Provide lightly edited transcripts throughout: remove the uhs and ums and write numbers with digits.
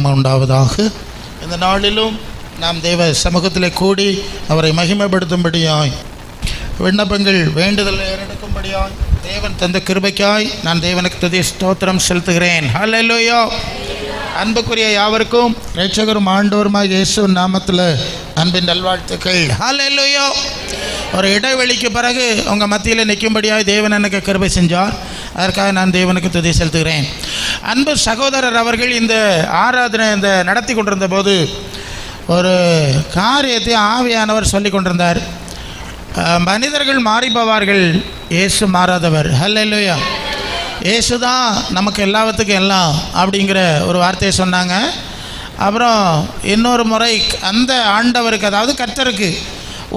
மகிமை உண்டாவதாக. இந்த நாளிலும் நாம் தேவ சமூகத்தில் கூடி அவரை மகிமைப்படுத்தும்படியாய் விண்ணப்பங்கள் வேண்டுதல் ஏறெடுக்கும்படியாய் தேவன் தந்த கிருபைக்காய் நான் தேவனுக்கு துதி ஸ்தோத்திரம் செலுத்துகிறேன். ஹல்லேலூயா. அன்புக்குரிய யாவருக்கும் இரட்சகரும் ஆண்டவருமாய் இயேசு நாமத்தில் அன்பின் நல்வாழ்த்துக்கள். ஹல்லேலூயா. ஒரு இடைவெளிக்கு பிறகு உங்கள் மத்தியில் நிற்கும்படியாய் தேவன் எனக்கு கிருபை செஞ்சார். அதற்காக நான் தேவனுக்கு துதி செலுத்துகிறேன். அன்பு சகோதரர் அவர்கள் இந்த ஆராதனை இந்த நடத்தி கொண்டிருந்த போது ஒரு காரியத்தை ஆவியானவர் சொல்லி கொண்டிருந்தார். மனிதர்கள் மாறி போவார்கள், இயேசு மாறாதவர். ஹல்லேலூயா. இயேசு தான் நமக்கு எல்லாத்துக்கும் எல்லாம் அப்படிங்கிற ஒரு வார்த்தையை சொன்னாங்க. அப்புறம் இன்னொரு முறை அந்த ஆண்டவருக்கு, அதாவது கர்த்தருக்கு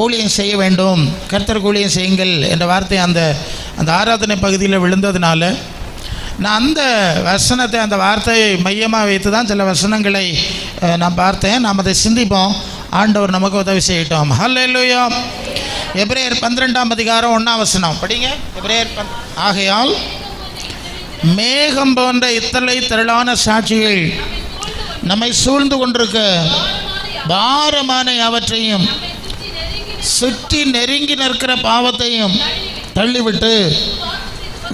ஊழியம் செய்ய வேண்டும், கர்த்தருக்கு ஊழியம் செய்யுங்கள் என்ற வார்த்தை அந்த ஆராதனை பகுதியில் விழுந்ததுனால நான் அந்த வசனத்தை, அந்த வார்த்தையை மையமாக வைத்து தான் சில வசனங்களை நான் பார்த்தேன். நாம் அதை சிந்திப்போம். ஆண்டவர் நமக்கு உதவி செய்யட்டும். ஹல்லேலூயா. எபிரேயர் 12ஆம் அதிகாரம் 1ஆம் வசனம் படிங்க. எபிரேயர் ஆகையால் மேகம் போன்ற இத்தனை திரளான சாட்சிகள் நம்மை சூழ்ந்து கொண்டிருக்க பாரமான அவற்றையும் சுற்றி நெருங்கி நிற்கிற பாவத்தையும் தள்ளிவிட்டு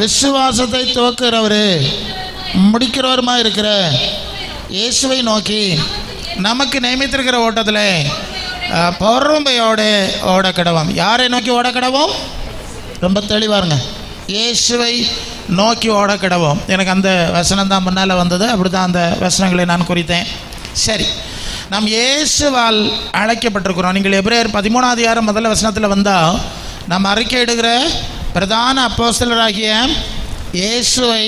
விசுவாசத்தை துவக்கிறவரு முடிக்கிறவருமா இருக்கிற இயேசுவை நோக்கி நமக்கு நியமித்திருக்கிற ஓட்டத்தில் பொறுமையோடு ஓட கடவோம். யாரை நோக்கி ஓட கடவோம்? ரொம்ப தெளிவாருங்க. இயேசுவை நோக்கி ஓட கடவோம். எனக்கு அந்த வசனம் தான் முன்னால் வந்தது. அப்படி தான் அந்த வசனங்களை நான் குறித்தேன். சரி, நாம் இயேசுவால் அழைக்கப்பட்டிருக்கிறோம். நீங்கள் எபிரேயர் 13ஆம் அதிகாரம் முதல் வசனத்தில் வந்தால் நாம் அறிக்கையிடுகிற பிரதான அப்போஸ்தலராகிய இயேசுவை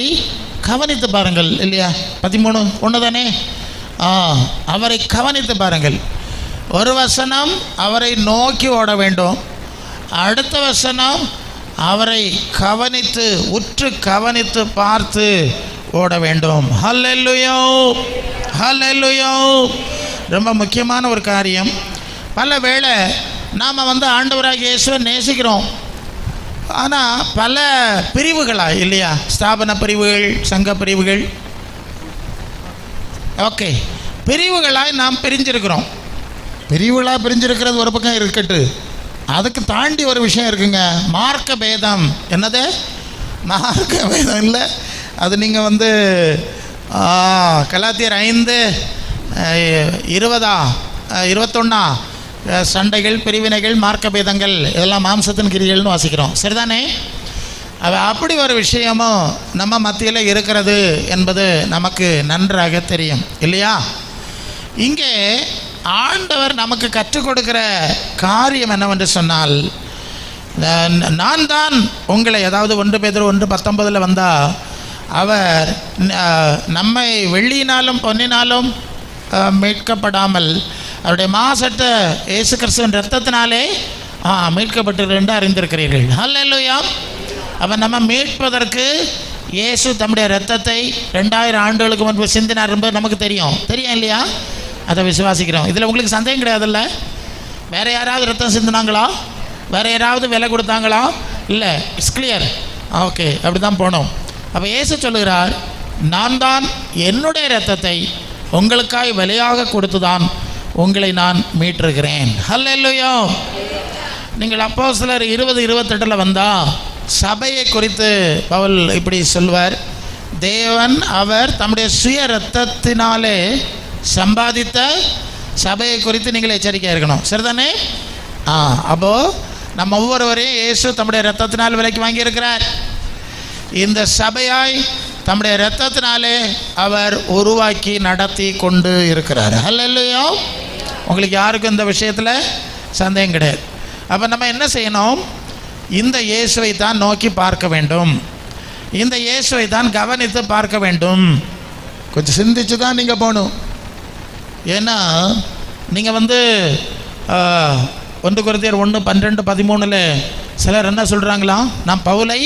கவனித்து பாருங்கள். இல்லையா? 13:1 தானே? அவரை கவனித்து பாருங்கள். ஒரு வசனம் அவரை நோக்கி ஓட வேண்டும், அடுத்த வசனம் அவரை கவனித்து உற்று கவனித்து பார்த்து ஓட வேண்டும். ஹல்லேலூயா. ஹல்லேலூயா. ரொம்ப முக்கியமான ஒரு காரியம். பல வேளை நாம் ஆண்டவராகிய இயேசுவை நேசிக்கிறோம், ஆனால் பல பிரிவுகளாக, இல்லையா? ஸ்தாபன பிரிவுகள், சங்க பிரிவுகள், ஓகே, பிரிவுகளாக நாம் பிரிஞ்சிருக்கிறோம். பிரிவுகளாக பிரிஞ்சிருக்கிறது ஒரு பக்கம் இருக்கட்டு, அதுக்கு தாண்டி ஒரு விஷயம் இருக்குங்க. மார்க்க பேதம். என்னது? மார்க்க பேதம் இல்லை, அது நீங்கள் கலாத்தியர் 5:20-21 சண்டைகள், பிரிவினைகள், மார்க்க பேதங்கள் இதெல்லாம் மாம்சத்தின் கிரியைகள்னு வாசிக்கிறோம். சரிதானே? அப்படி ஒரு விஷயமும் நம்ம மத்தியில் இருக்கிறது என்பது நமக்கு நன்றாக தெரியும், இல்லையா? இங்கே ஆண்டவர் நமக்கு கற்றுக் கொடுக்கிற காரியம் என்னவென்று சொன்னால், நான் தான் உங்களை, அதாவது 1 பேதுரு 1:19 வந்தால் அவர் நம்மை வெள்ளியினாலும் பொன்னினாலும் மீட்கப்படாமல் அவருடைய மாசற்ற இயேசு கிறிஸ்துவின் இரத்தத்தினாலே மீட்கப்பட்டு அறிந்திருக்கிறீர்கள். ஹல்லேலூயா. அவர் நம்ம மீட்பதற்கு இயேசு தம்முடைய இரத்தத்தை 2000 ஆண்டுகளுக்கு முன்பு சிந்தினார் என்பது நமக்கு தெரியும் இல்லையா? அதை விசுவாசிக்கிறோம். இதில் உங்களுக்கு சந்தேகம் கிடையாதுல்ல? வேறு யாராவது ரத்தம் சிந்தினாங்களா? வேறு யாராவது விலை கொடுத்தாங்களா? இல்லை, இட்ஸ் கிளியர். ஓகே, அப்படி தான் போனோம். அப்போ இயேசு சொல்லுகிறார், நான் தான் என்னுடைய இரத்தத்தை உங்களுக்காய் விலையாக கொடுத்து தான் உங்களை நான் மீட்டிருக்கிறேன். ஹல்லேலூயா. நீங்கள் அப்போஸ்தலர் 20:28 வந்தால் சபையை குறித்து பவுல் இப்படி சொல்வார், தேவன் அவர் தம்முடைய சுய இரத்தத்தினாலே சம்பாதித்த சபையை குறித்து நீங்கள் எச்சரிக்கையாக இருக்கணும். சரிதானே? அப்போது நம்ம ஒவ்வொருவரையும் இயேசு தம்முடைய இரத்தத்தினால் விலைக்கு வாங்கியிருக்கிறார். இந்த சபையாய் தம்முடைய இரத்தத்தினாலே அவர் உருவாக்கி நடத்தி கொண்டு இருக்கிறார். ஹல்லேலூயா. உங்களுக்கு யாருக்கும் இந்த விஷயத்தில் சந்தேகம் கிடையாது. அப்போ நம்ம என்ன செய்யணும்? இந்த இயேசுவை தான் நோக்கி பார்க்க வேண்டும், இந்த இயேசுவை தான் கவனித்து பார்க்க வேண்டும். கொஞ்சம் சிந்திச்சு தான் நீங்கள் போகணும். ஏன்னா நீங்கள் 1 கொரிந்தியர் 1:12-13 சிலர் என்ன சொல்கிறாங்களா? நான் பவுலை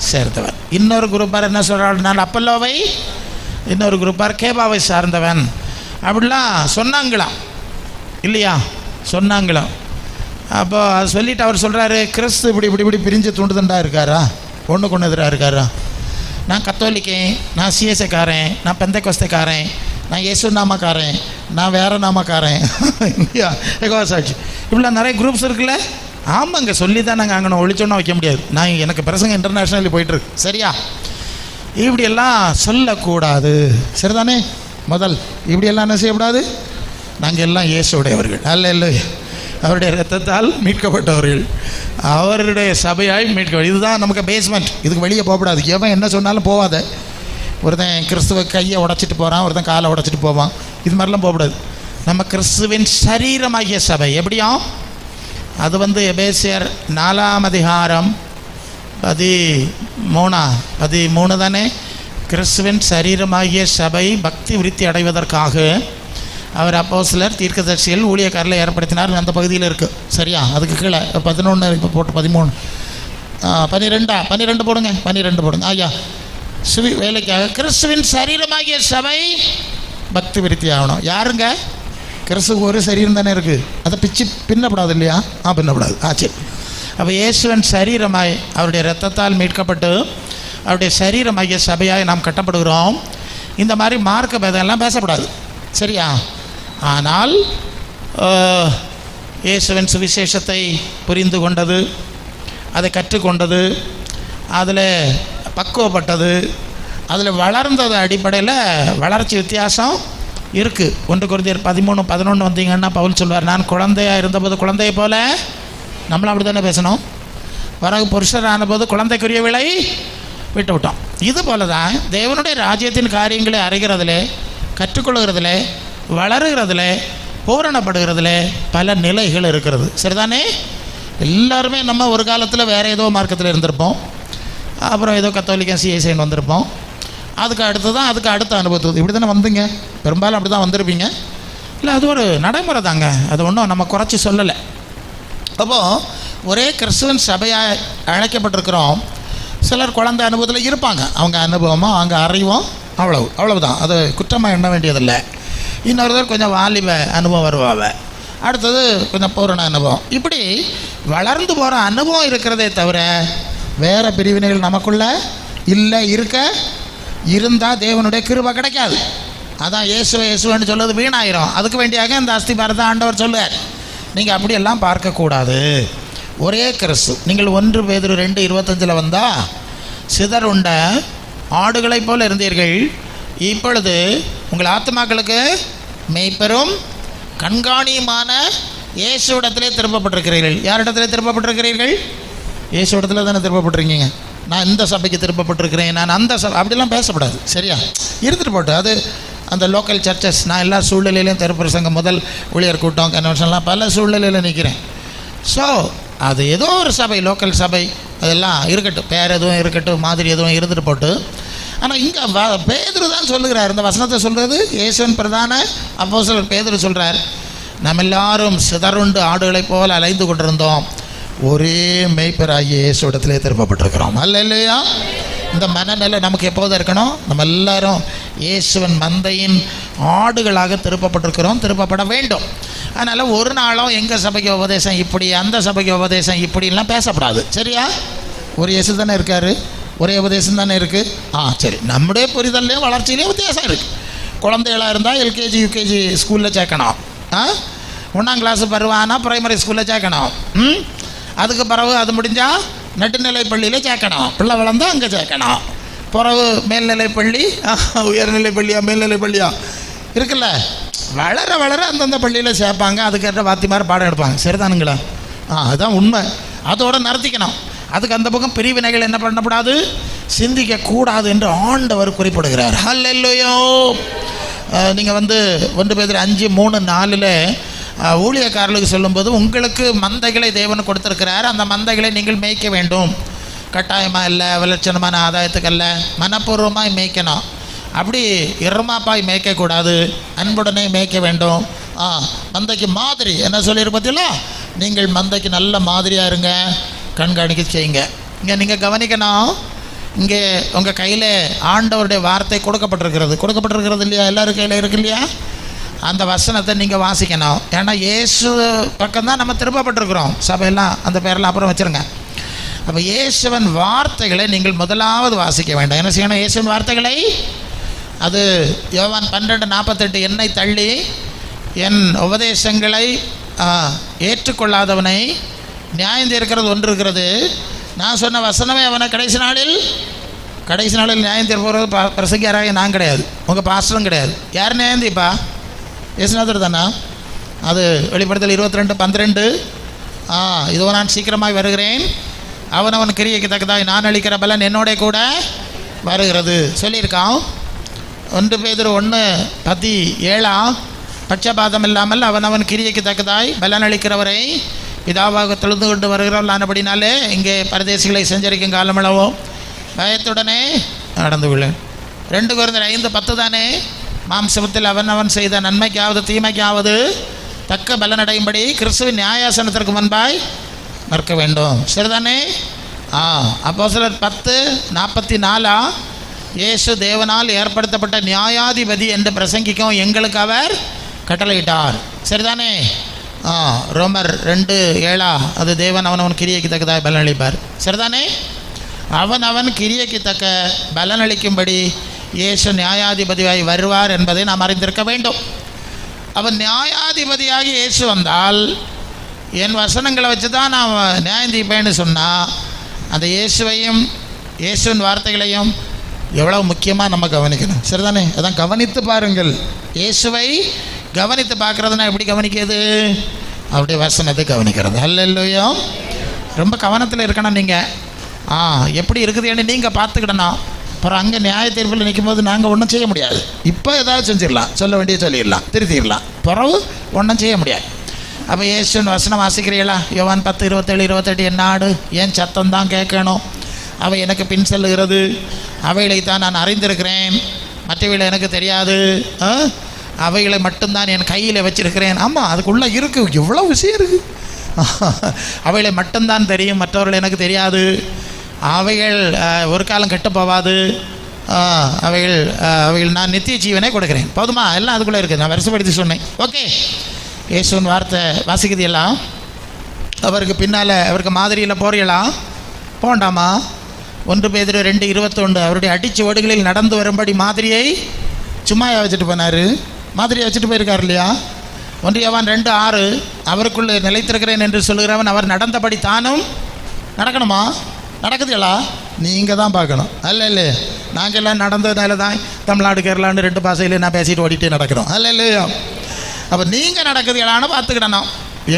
சேர்ந்தவன். இன்னொரு குரூப்பார் என்ன சொல்கிறாள்? நான் அப்பல்லோவை, இன்னொரு குரூப்பார் கேபாவை சார்ந்தவன். அப்படிலாம் சொன்னாங்களாம், இல்லையா? சொன்னாங்களாம். அப்போ அதை சொல்லிவிட்டு அவர் சொல்கிறாரு, கிறிஸ்து இப்படி பிரிஞ்சு துண்டுதுண்டாக இருக்காரா? ஒன்றுக்கு ஒன்று எதிராக இருக்காரா? நான் கத்தோலிக்கேன், நான் சிஎஸ்ஐக்காரன், நான் பெந்தைக்கோஸ்தைக்காரன், நான் இயேசு நாமக்காரன், நான் வேறு நாமக்காரன் இல்லையா, எகோவா சாட்சி, இப்படிலாம் நிறைய குரூப்ஸ் இருக்குல்ல. ஆமாங்க, சொல்லி தான் நாங்கள் அங்கே ஒழிச்சோன்னா வைக்க முடியாது. நான் எனக்கு பிரசங்க இன்டர்நேஷ்னலி போயிட்டுருக்கு, சரியா? இப்படியெல்லாம் சொல்லக்கூடாது, சரிதானே? முதல் இப்படியெல்லாம் என்ன செய்யக்கூடாது? நாங்கள் எல்லாம் இயேசுடையவர்கள், அல்ல அவருடைய இரத்தத்தால் மீட்கப்பட்டவர்கள், அவருடைய சபையாய் மீட்க. இதுதான் நமக்கு பேஸ்மெண்ட். இதுக்கு வெளியே போகக்கூடாது. எவன் என்ன சொன்னாலும் போகாத. ஒருத்தன் கிறிஸ்துவ கையை உடச்சிட்டு போகிறான், ஒருத்தன் காலை உடச்சிட்டு போவான், இது மாதிரிலாம் போகக்கூடாது. நம்ம கிறிஸ்துவின் சரீரமாகிய சபை எப்படியும் அது எபேசியர் 4ஆம் அதிகாரம் 13 தானே. கிறிஸ்துவின் சரீரமாகிய சபை பக்தி விருத்தி அடைவதற்காக அவர் அப்போஸ்தலர் தீர்க்கதரிசிகள் ஊழியக்காரர்களை ஏற்படுத்தினார். அந்த பகுதியில் இருக்குது, சரியா? அதுக்கு கீழே 11 இப்போ போட்டு 13 12 போடுங்க, 12 போடுங்க. ஐயா, வேலைக்காக கிறிஸ்துவின் சரீரமாகிய சபை பக்தி விருத்தி ஆகணும். யாருங்க? கிறிஸ்துக்கு ஒரு சரீரம் தானே இருக்குது, அதை பிச்சு பின்னப்படாது இல்லையா? பின்னப்படாது. சரி. அப்போ இயேசுவின் சரீரமாய் அவருடைய இரத்தத்தால் மீட்கப்பட்டு அவருடைய சரீரமாகிய சபையாய் நாம் கட்டப்படுகிறோம். இந்த மாதிரி மார்க்க பேதம்லாம் பேசப்படாது, சரியா? ஆனால் இயேசுவின் சுவிசேஷத்தை புரிந்து கொண்டது, அதை கற்றுக்கொண்டது, அதில் பக்குவப்பட்டது, அதில் வளர்ந்தது அடிப்படையில் வளர்ச்சி வித்தியாசம் இருக்குது. 1 கொரிந்தியர் 13:11 வந்தீங்கன்னா பவுல் சொல்வார், நான் குழந்தையாக இருந்தபோது குழந்தையை போல, நம்மளும் அப்படி தானே பேசணும், பிறகு புருஷரான போது குழந்தைக்குரிய விலை விட்டு விட்டோம். இது போல தான் தேவனுடைய ராஜ்யத்தின் காரியங்களை அறிகிறதுல, கற்றுக்கொள்கிறதுல, வளருகிறதுல, பூரணப்படுகிறதுல பல நிலைகள் இருக்கிறது, சரிதானே? எல்லாருமே நம்ம ஒரு காலத்தில் வேறு ஏதோ மார்க்கத்தில் இருந்திருப்போம், அப்புறம் ஏதோ கத்தோலிக்கன் சிஎஸ்ஐன்னு வந்திருப்போம், அதுக்கு அடுத்து தான் அதுக்கு அடுத்த அனுபவத்துக்கு இப்படி தானே வந்தீங்க. பெரும்பாலும் அப்படி தான் வந்திருப்பீங்க, இல்லை? அது ஒரு நடைமுறை தாங்க, அது ஒன்றும் நம்ம குறைச்சி சொல்லலை. அப்போது ஒரே கிறிஸ்துவன் சபையாக அழைக்கப்பட்டிருக்கிறோம். சிலர் குழந்தை அனுபவத்தில் இருப்பாங்க, அவங்க அனுபவமும் அவங்க அறிவும் அவ்வளவுதான், அது குற்றமாக எண்ண வேண்டியதில்லை. இன்னொருத்தர் கொஞ்சம் வாலிப அனுபவம் வருவாங்க, அடுத்தது கொஞ்சம் பூரண அனுபவம். இப்படி வளர்ந்து போகிற அனுபவம் இருக்கிறதே தவிர வேறு பிரிவினைகள் நமக்குள்ளே இல்லை. இருந்தால் தேவனுடைய கிருபை கிடைக்காது. அதான் இயேசுன்னு சொல்லுறது வீணாயிரும். அதுக்கு வேண்டியாக இந்த அஸ்திபாரத்தை ஆண்டவர் சொல்லுவார். நீங்கள் அப்படியெல்லாம் பார்க்கக்கூடாது. ஒரே கிறிஸ்து. நீங்கள் 1 பேதுரு 2:25 வந்தால், சிதறுண்ட ஆடுகளைப் போல இருந்தீர்கள், இப்பொழுது உங்கள் ஆத்மாக்களுக்கு மெய்ப்பெரும் கண்காணியுமான இயேசுவிடத்திலே திருப்பப்பட்டிருக்கிறீர்கள். யாரிடத்திலே திருப்பப்பட்டிருக்கிறீர்கள்? இயேசுவிடத்தில் தானே திருப்பப்பட்டிருக்கீங்க. நான் இந்த சபைக்கு திருப்பப்பட்டிருக்கிறேன், நான் அந்த சபை, அப்படிலாம் பேசப்படாது, சரியா? இருந்துட்டு போட்டு அது அந்த லோக்கல் சர்ச்சஸ். நான் எல்லா சூழ்நிலையிலையும் திருப்பிரசங்கம் முதல் ஊழியர் கூட்டம் கன்வென்ஷன்லாம் பல சூழ்நிலையில் நிற்கிறேன். ஸோ அது ஏதோ ஒரு சபை, லோக்கல் சபை, அதெல்லாம் இருக்கட்டும், பேர் எதுவும் இருக்கட்டும், மாதிரி எதுவும் இருந்துட்டு போட்டு. ஆனால் இங்கே பேதுரு தான் சொல்லுகிறார், இந்த வசனத்தை சொல்கிறது இயேசுவின் பிரதான அப்போஸ்தலர் பேதுரு சொல்கிறார், நம்ம எல்லாரும் சிதறுண்டு ஆடுகளைப் போல் அலைந்து கொண்டிருந்தோம், ஒரே மெய்ப்பராகிய இயேசுவிடத்திலே திருப்பப்பட்டிருக்கிறோம். அல்லேலூயா. இந்த மனநிலை நமக்கு எப்போது இருக்கணும்? நம்ம எல்லாரும் இயேசுவின் மந்தையின் ஆடுகளாக திருப்பப்பட்டிருக்கிறோம், திருப்பப்பட வேண்டும். அதனால் ஒரு நாளும் எங்கள் சபைக்கு உபதேசம் இப்படி, அந்த சபைக்கு உபதேசம் இப்படிலாம் பேசப்படாது, சரியா? ஒரு இயேசு தானே இருக்கார், ஒரே உபதேசம் தானே இருக்குது. சரி. நம்முடைய புரிதல்லையும் வளர்ச்சியிலையும் வித்தியாசம் இருக்குது. குழந்தைகளாக இருந்தால் எல்கேஜி யூகேஜி ஸ்கூலில் சேர்க்கணும், 1ஆம் கிளாஸ் பருவானா பிரைமரி ஸ்கூலில் சேர்க்கணும், அதுக்கு பிறகு அது முடிஞ்சால் நடுநிலை பள்ளியில் சேர்க்கணும், பிள்ளை வளர்ந்தால் அங்கே சேர்க்கணும், பிறகு மேல்நிலை பள்ளி, உயர்நிலை பள்ளியா மேல்நிலை பள்ளியா இருக்குல்ல, வளர வளர அந்தந்த பள்ளியில் சேர்ப்பாங்க, அதுக்கேற்ற வாத்திமார் பாடம் எடுப்பாங்க, சரிதானுங்களா? அதுதான் உண்மை. அதோடு நடத்திக்கணும். அதுக்கு அந்த பக்கம் பிரிவினைகள் என்ன பண்ணக்கூடாது, சிந்திக்கக்கூடாது என்று ஆண்டவர் குறிப்பிடுகிறார். ஹல்லேலூயா. நீங்கள் 1 பேதுரு 5:3-4 ஊழியக்காரர்களுக்கு சொல்லும்போது, உங்களுக்கு மந்தைகளை தேவன் கொடுத்துருக்கிறார், அந்த மந்தைகளை நீங்கள் மேய்க்க வேண்டும், கட்டாயமாக இல்லை, விலட்சணமான ஆதாயத்துக்கு அல்ல, மனப்பூர்வமாக மேய்க்கணும். அப்படி இரமாப்பாய் மேய்க்கக்கூடாது, அன்புடனே மேய்க்க வேண்டும். மந்தைக்கு மாதிரி என்ன சொல்லியிருப்பதில்ல, நீங்கள் மந்தைக்கு நல்ல மாதிரியாக இருங்க, கண்காணிக்க செய்யுங்க. இங்கே நீங்கள் கவனிக்கணும், இங்கே உங்கள் கையில் ஆண்டவருடைய வார்த்தை கொடுக்கப்பட்டிருக்கிறது இல்லையா? எல்லோரும் கையில் இருக்கு இல்லையா? அந்த வசனத்தை நீங்கள் வாசிக்கணும். ஏன்னா இயேசு பக்கம்தான் நம்ம திருப்பப்பட்டிருக்கிறோம். சபையெல்லாம் அந்த பேரெல்லாம் அப்புறம் வச்சுருங்க. அப்போ இயேசுவின் வார்த்தைகளை நீங்கள் முதலாவது வாசிக்க வேண்டும். என்ன செய்யணும்? இயேசுவின் வார்த்தைகளை அது யோவான் 12:48. என்னை தள்ளி என் உபதேசங்களை ஏற்றுக்கொள்ளாதவனை நியாயம் தீர்க்கிறது ஒன்று இருக்கிறது. நான் சொன்ன வசனமே அவனை கடைசி நாளில் நியாயம் தீர்ப்பது பிரசங்கியாராக நான் கிடையாது, உங்கள் பாஸ்டரும் கிடையாது. யார் நியாயம் தீர்ப்பா? இயேசுநாதர் தானா? அது வெளிப்படுத்தல் 22:12. இதோ நான் சீக்கிரமாக வருகிறேன், அவன் கிரியைக்கு தக்கதாய் நான் அளிக்கிற பலன் என்னோட கூட வருகிறது சொல்லியிருக்கான். 1 பேதுரு 1:17. பட்சபாதம் இல்லாமல் அவன் கிரியைக்கு தக்கதாய் பலன் அளிக்கிறவரை பிதாவாக தொழுது கொண்டு வருகிறவள் ஆனபடினாலே இங்கே பரதேசிகளை செஞ்சரிக்கும் காலமளவோ பயத்துடனே நடந்து விழு. 2 Corinthians 5:10 தானே? மாம்சத்தில் அவன் செய்த நன்மைக்காவது தீமைக்காவது தக்க பலனடையும்படி கிறிஸ்துவின் நியாயாசனத்திற்கு முன்பாய் நிற்க வேண்டும். சரிதானே? அப்போஸ்தலர் 10:44. இயேசு தேவனால் ஏற்படுத்தப்பட்ட நியாயாதிபதி என்று பிரசங்கிக்கும் எங்களுக்கு அவர் கட்டளையிட்டார். சரிதானே? ரோமர் 2:7. அது தேவன் அவன் கிரியைக்கு தக்கதாக பலனளிப்பார். சரிதானே? அவன் கிரியைக்கு தக்க பலனளிக்கும்படி இயேசு நியாயாதிபதியாய் வருவார் என்பதை நாம் அறிந்திருக்க வேண்டும். அவன் நியாயாதிபதியாகி இயேசு வந்தால் என் வசனங்களை வச்சு தான் நான் நியாயம் தீர்ப்பேன்னு சொன்னால் அந்த இயேசுவையும் இயேசுவின் வார்த்தைகளையும் எவ்வளோ முக்கியமாக நம்ம கவனிக்கணும். சரிதானே? அதான் கவனித்து பாருங்கள். இயேசுவை கவனித்து பார்க்குறதுனா எப்படி கவனிக்கிறது? அப்படியே வசனத்தை கவனிக்கிறது. அல்லேலூயா. ரொம்ப கவனத்தில் இருக்கணும். நீங்கள் எப்படி இருக்குதுன்னு நீங்கள் பார்த்துக்கிடணும். அப்புறம் அங்கே நியாய தீர்ப்பில் நிற்கும் போது நாங்கள் ஒன்றும் செய்ய முடியாது. இப்போ ஏதாவது செஞ்சிடலாம், சொல்ல வேண்டிய சொல்லிடலாம், திருத்திடலாம், பிறகு ஒன்றும் செய்ய முடியாது. அப்போ இயேசுன்னு வசனம் வாசிக்கிறீங்களா? யோவான் 10:27-28. என் நாடு என் சத்தம் தான் கேட்கணும், அவை எனக்கு பின் செல்லுகிறது, அவைகளை தான் நான் அறிந்திருக்கிறேன், மற்றவைகளை எனக்கு தெரியாது, அவைகளை மட்டும்தான் என் கையில் வச்சிருக்கிறேன். ஆமாம், அதுக்குள்ளே இருக்குது, எவ்வளோ விஷயம் இருக்குது. அவைகளை மட்டும்தான் தெரியும், மற்றவர்கள் எனக்கு தெரியாது. அவைகள் ஒரு காலம் கெட்டு போவாது. அவைகள் நான் நித்திய ஜீவனை கொடுக்குறேன். போதுமா? எல்லாம் அதுக்குள்ளே இருக்குது. நான் வருஷப்படுத்தி சொன்னேன். ஓகே, இயேசுவின் வார்த்தை வாசிக்குது எல்லாம். அவருக்கு பின்னால் அவருக்கு மாதிரியில் போறீங்களா? போண்டாமா? 1 பேதுரு 2:21. அவருடைய அடிச்சுவடுகளில் நடந்து வரும்படி மாதிரியை சும்மா வச்சுட்டு போனார். மாதிரியை வச்சுட்டு போயிருக்கார் இல்லையா? 1 யோவான் 2:6. அவருக்குள்ளே நிலைத்திருக்கிறேன் என்று சொல்லுகிறவன் அவர் நடந்தபடி தானும் நடக்கணுமா? நடக்குதுங்களா? நீங்கள் தான் பார்க்கணும். அல்ல நாங்கள் எல்லாம் நடந்ததுனால தான் தமிழ்நாடு கேரளான்னு 2 பாஷையில் நான் பேசிட்டு ஓடிட்டே நடக்கிறோம். இல்லையா? அப்போ நீங்கள் நடக்குதுங்களான்னு பார்த்துக்கிடணும்.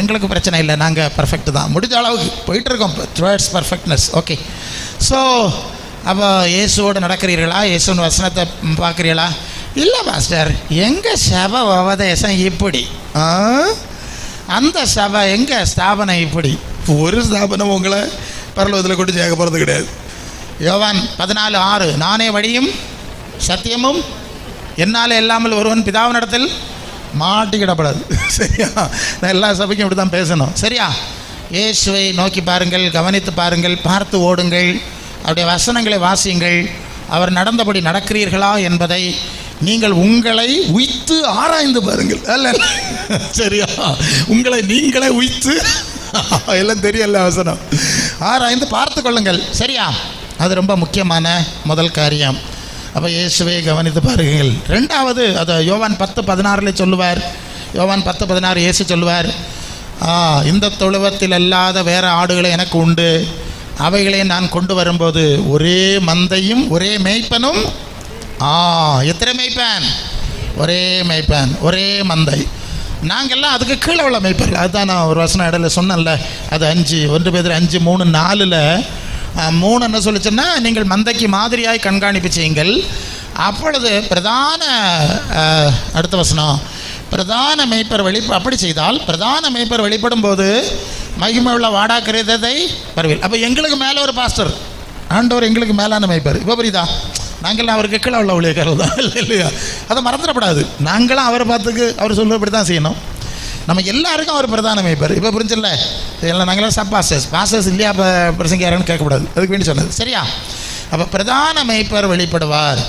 எங்களுக்கு பிரச்சனை இல்லை, நாங்கள் பர்ஃபெக்ட் தான், முடிஞ்ச அளவுக்கு போயிட்டுருக்கோம் டுவர்ட்ஸ் பர்ஃபெக்ட்னஸ். ஓகே. ஸோ அப்போ இயேசுவோடு நடக்கிறீர்களா? இயேசுன்னு வசனத்தை பார்க்குறீங்களா? இல்லை பாஸ்டர், எங்கள் சபை உபதேசம் இப்படி, அந்த சபை எங்கள் ஸ்தாபனம் இப்படி. ஒரு ஸ்தாபனம் உங்களை பரலோகத்தில் கொண்டு சேர்க்க போகிறது கிடையாது. யோவான் 14:6. நானே வழியும் சத்தியமும் என்னால் இல்லாமல் ஒருவன் பிதாவினிடத்தில் மாட்டிக்கிடப்படாது. சரியா? நான் எல்லா சபைக்கும் இப்படி தான் பேசணும். சரியா? இயேசுவை நோக்கி பாருங்கள், கவனித்து பாருங்கள், பார்த்து ஓடுங்கள், அவருடைய வசனங்களை வாசியுங்கள். அவர் நடந்தபடி நடக்கிறீர்களா என்பதை நீங்கள் உங்களை உய்த்து ஆராய்ந்து பாருங்கள். அல்ல, சரியா? உங்களை நீங்களே உய்த்து எல்லாம் தெரியல வசனம் ஆராய்ந்து பார்த்து கொள்ளுங்கள். சரியா? அது ரொம்ப முக்கியமான முதல் காரியம். அப்போ இயேசுவை கவனித்து பாருங்கள். 2வது, அதை யோவான் 10:16 சொல்லுவார். யோவான் 10:16 இயேசு சொல்லுவார், இந்த தொழுவத்தில் அல்லாத வேறு ஆடுகளை எனக்கு உண்டு, அவைகளை நான் கொண்டு வரும்போது ஒரே மந்தையும் ஒரே மேய்ப்பனும். எத்தனை மேய்ப்பன்? ஒரே மேய்ப்பன், ஒரே மந்தை. நாங்கள்லாம் அதுக்கு கீழே உள்ள மேய்ப்பர்கள். அதுதான் நான் ஒரு வசனம் இடையில சொன்னேன்ல, அது 1 பேதுரு 5:3-4. 3 என்ன சொல்லிச்சுன்னா, நீங்கள் மந்தைக்கு மாதிரியாய் கண்காணிப்பு செய்யுங்கள், அப்பொழுது பிரதான அடுத்த வசனம், பிரதான மேய்ப்பர் அப்படி செய்தால் பிரதான மேய்ப்பர் வெளிப்படும் போது மகிமை உள்ள வாடாக்கிறதை பரவில். அப்போ எங்களுக்கு மேலே ஒரு பாஸ்டர், ஆண்டவர் எங்களுக்கு மேலான மேய்ப்பர். இப்போ புரியுதா? நாங்கள்லாம் அவருக்கு கீழே உள்ள ஊழியக்காரர் தான், இல்லையா? அதை மறந்துடப்படாது. நாங்களும் அவரை பார்த்துக்கு அவர் சொல்லுபடி தான் செய்யணும். நம்ம எல்லாருக்கும் அவர் பிரதான மேய்ப்பர். இப்போ புரிஞ்சில்ல? எல்லாம் நாங்களாம் சப் பாஸ்டர்ஸ் இல்லையா? அப்போ பிரசங்க யாருன்னு கேட்கக்கூடாது, அதுக்கு வேண்டி சொன்னது. சரியா? அப்போ பிரதான மேய்ப்பர் வெளிப்படுவார்,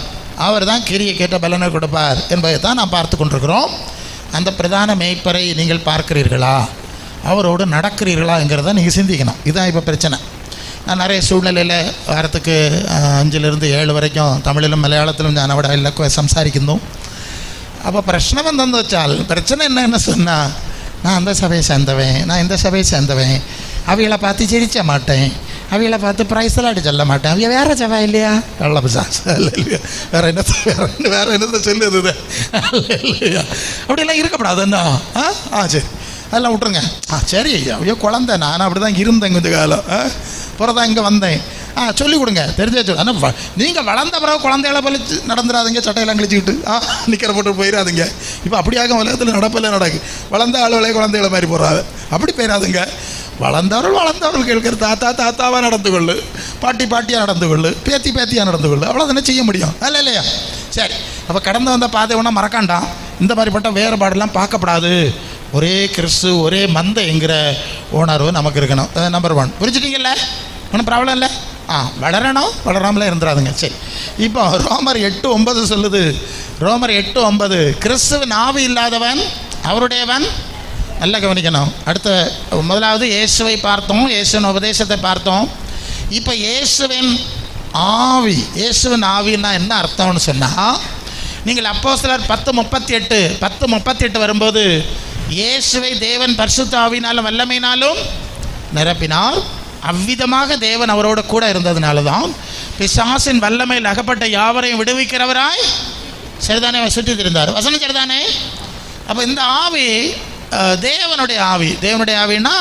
அவர் தான் கிரியை கேட்ட பலனை கொடுப்பார் என்பதை தான் நாம் பார்த்து கொண்டிருக்கிறோம். அந்த பிரதான மேய்ப்பரை நீங்கள் பார்க்கிறீர்களா? அவரோடு நடக்கிறீர்களா என்கிறத நீங்கள் சிந்திக்கணும். இதுதான் இப்போ பிரச்சனை. நான் நிறைய சூழ்நிலையில் வாரத்துக்கு 5 to 7 വரைക്കും തമിഴിലും മലയാളത്തിലും ഞാൻ അവിടെ എല്ലാം സംസാരിക്കുന്നു. അപ്പോൾ പ്രശ്നം എന്തെന്ന് വെച്ചാൽ பிரச்சனை என்னன்னு சொன்னால், நான் அந்த சபையை சேர்ந்தவன், நான் இந்த சபையை சேர்ந்தவன், அவைகளை பார்த்து சிரிச்ச மாட்டேன், அவைகளை பார்த்து ப்ரைஸெல்லாம் சொல்ல மாட்டேன், அவங்க வேறு சபை இல்லையா வெள்ள பிசாஸ் இல்லையா, வேறு என்னத்தை சொல்லுது இல்லையா, அப்படியெல்லாம் இருக்கக்கூடாதுன்னா சரி அதெல்லாம் விட்ருங்க. சரி ஐயோ குழந்தை, நான் அப்படி தான் இருந்தேன் கொஞ்சம் காலம், பிறதான் இங்கே வந்தேன். சொல்லிக் கொடுங்க, தெரிஞ்சே சொல்லு. ஆனால் நீங்கள் வளர்ந்த பிறகு குழந்தைகளை பழிச்சு நடந்துடாதீங்க, சட்டையெல்லாம் கழிச்சிக்கிட்டு நிற்கிற போட்டு போயிடாதீங்க. இப்போ அப்படியாக உலகத்தில் நடப்பில் நடக்கு. வளர்ந்த ஆளுகளே குழந்தைகளை மாதிரி போடுறாங்க, அப்படி போயிடாதுங்க. வளர்ந்தவர்கள் கேட்குற தாத்தாவாக நடந்து கொள்ளு, பாட்டியாக நடந்து கொள்ளு, பேத்தியாக நடந்து கொள்ளு, அவ்வளோதானே செய்ய முடியும் இல்லையா? சரி, அப்போ கடந்து வந்த பாதை ஒன்றா மறக்காண்டாம். இந்த மாதிரிப்பட்ட வேறுபாடெல்லாம் பார்க்கப்படாது. ஒரே கிறிஸ்து ஒரே மந்தைங்கிற உணர்வு நமக்கு இருக்கணும். நம்பர் 1. புரிஞ்சுட்டீங்கல்ல? ஒன்றும் ப்ராப்ளம் இல்லை. வளரணும், வளராமலே இருந்துடாதுங்க. சரி, இப்போ ரோமர் 8:9 சொல்லுது. ரோமர் 8:9, கிறிஸ்துவின் ஆவி இல்லாதவன் அவருடையவன். நல்லா கவனிக்கணும். அடுத்த முதலாவது இயேசுவை பார்த்தோம், இயேசுவின் உபதேசத்தை பார்த்தோம். இப்போ இயேசுவின் ஆவின்னா என்ன அர்த்தம்னு சொன்னால், நீங்கள் அப்போஸ்தலர் 10:38 வரும்போது, இயேசுவை தேவன் பரிசுத்த ஆவியினாலும் வல்லமையினாலும் நிரப்பினார். அவ்விதமாக தேவன் அவரோட கூட இருந்ததுனால தான் பிசாசின் வல்லமையில் அகப்பட்ட யாவரையும் விடுவிக்கிறவராய் சரிதானே சுற்றி இருந்தார். வசனம் சரிதானே? அப்போ இந்த ஆவி தேவனுடைய ஆவி. தேவனுடைய ஆவின்னா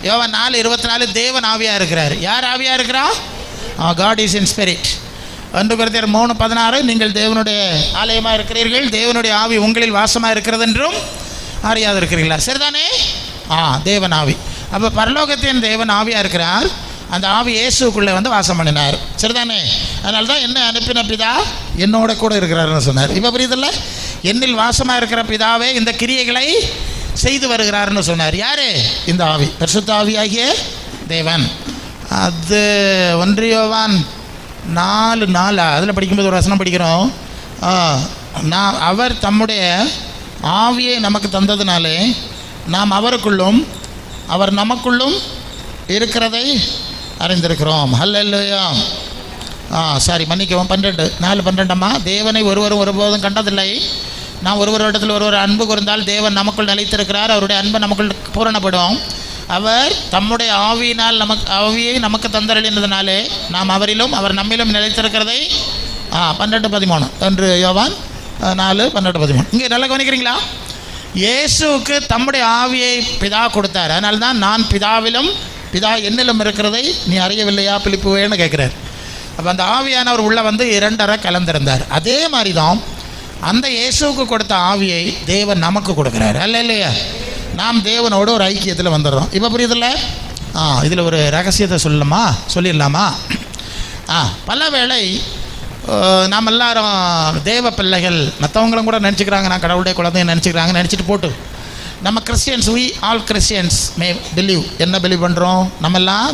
யோவான் 4:24 தேவன் ஆவியாக இருக்கிறார். யார் ஆவியாக இருக்கிறா? God is in spirit. 1 Corinthians 3:16 நீங்கள் தேவனுடைய ஆலயமாக இருக்கிறீர்கள், தேவனுடைய ஆவி உங்களில் வாசமாக இருக்கிறது என்றும் அறியாது இருக்கிறீங்களா? சரிதானே? தேவன் ஆவி. அப்போ பரலோகத்தின் தேவன் ஆவியாக இருக்கிறார். அந்த ஆவி இயேசுக்குள்ளே வந்து வாசம் பண்ணினார். சரிதானே? அதனால தான் என்ன அனுப்பின பிதா என்னோட கூட இருக்கிறாருன்னு சொன்னார். இப்போ புரியுதில்ல? என்னில் வாசமாக இருக்கிற பிதாவே இந்த கிரியைகளை செய்து வருகிறாருன்னு சொன்னார். யார்? இந்த ஆவி, பரிசுத்த ஆவியாகிய தேவன். அது 1 யோவான் 4:4 அதில் படிக்கும்போது ஒரு வசனம் படிக்கிறோம். அவர் தம்முடைய ஆவியை நமக்கு தந்ததுனாலே நாம் அவருக்குள்ளும் அவர் நமக்குள்ளும் இருக்கிறதை அறிந்திருக்கிறோம். ஹல்லேலூயா. மன்னிக்கவும் 4:12 தேவனை ஒருவரும் ஒருபோதும் கண்டதில்லை. நாம் ஒருவரிடத்தில் ஒருவர் அன்பு கூர்ந்தால் தேவன் நமக்குள் நிலைத்திருக்கிறார், அவருடைய அன்பை நமக்குள் பூரணப்படும். அவர் தம்முடைய ஆவியை நமக்கு தந்தருளினதுனாலே நாம் அவரிலும் அவர் நம்மிலும் நிலைத்திருக்கிறதை 12:13 1 யோவான் 4:12-13. இங்கே நல்லா கவனிக்கிறீங்களா? இயேசுவுக்கு தம்முடைய ஆவியை பிதா கொடுத்தார். அதனால தான் நான் பிதாவிலும் பிதா என்னிலும் இருக்கிறதை நீ அறியவில்லையா பிலிப்புவேன்னு கேட்குறார். அப்போ அந்த ஆவியானவர் உள்ளே வந்து 2 கலந்திருந்தார். அதே மாதிரி தான் அந்த இயேசுவுக்கு கொடுத்த ஆவியை தேவன் நமக்கு கொடுக்குறார். இல்லையா? நாம் தேவனோடு ஒரு ஐக்கியத்தில் வந்துடுறோம். இப்போ புரியுதில்ல? இதில் ஒரு ரகசியத்தை சொல்லிடலாமா? பல வேளை நாம் எல்லாரும் தேவ பிள்ளைகள், மற்றவங்களும் கூட நினச்சிக்கிறாங்க நான் கடவுளுடைய குழந்தைய நினச்சிட்டு போட்டு, நம்ம கிறிஸ்டியன்ஸ், ஆல் கிறிஸ்டியன்ஸ் மே பிலீவ். என்ன பிலீவ் பண்ணுறோம்? நம்மெல்லாம்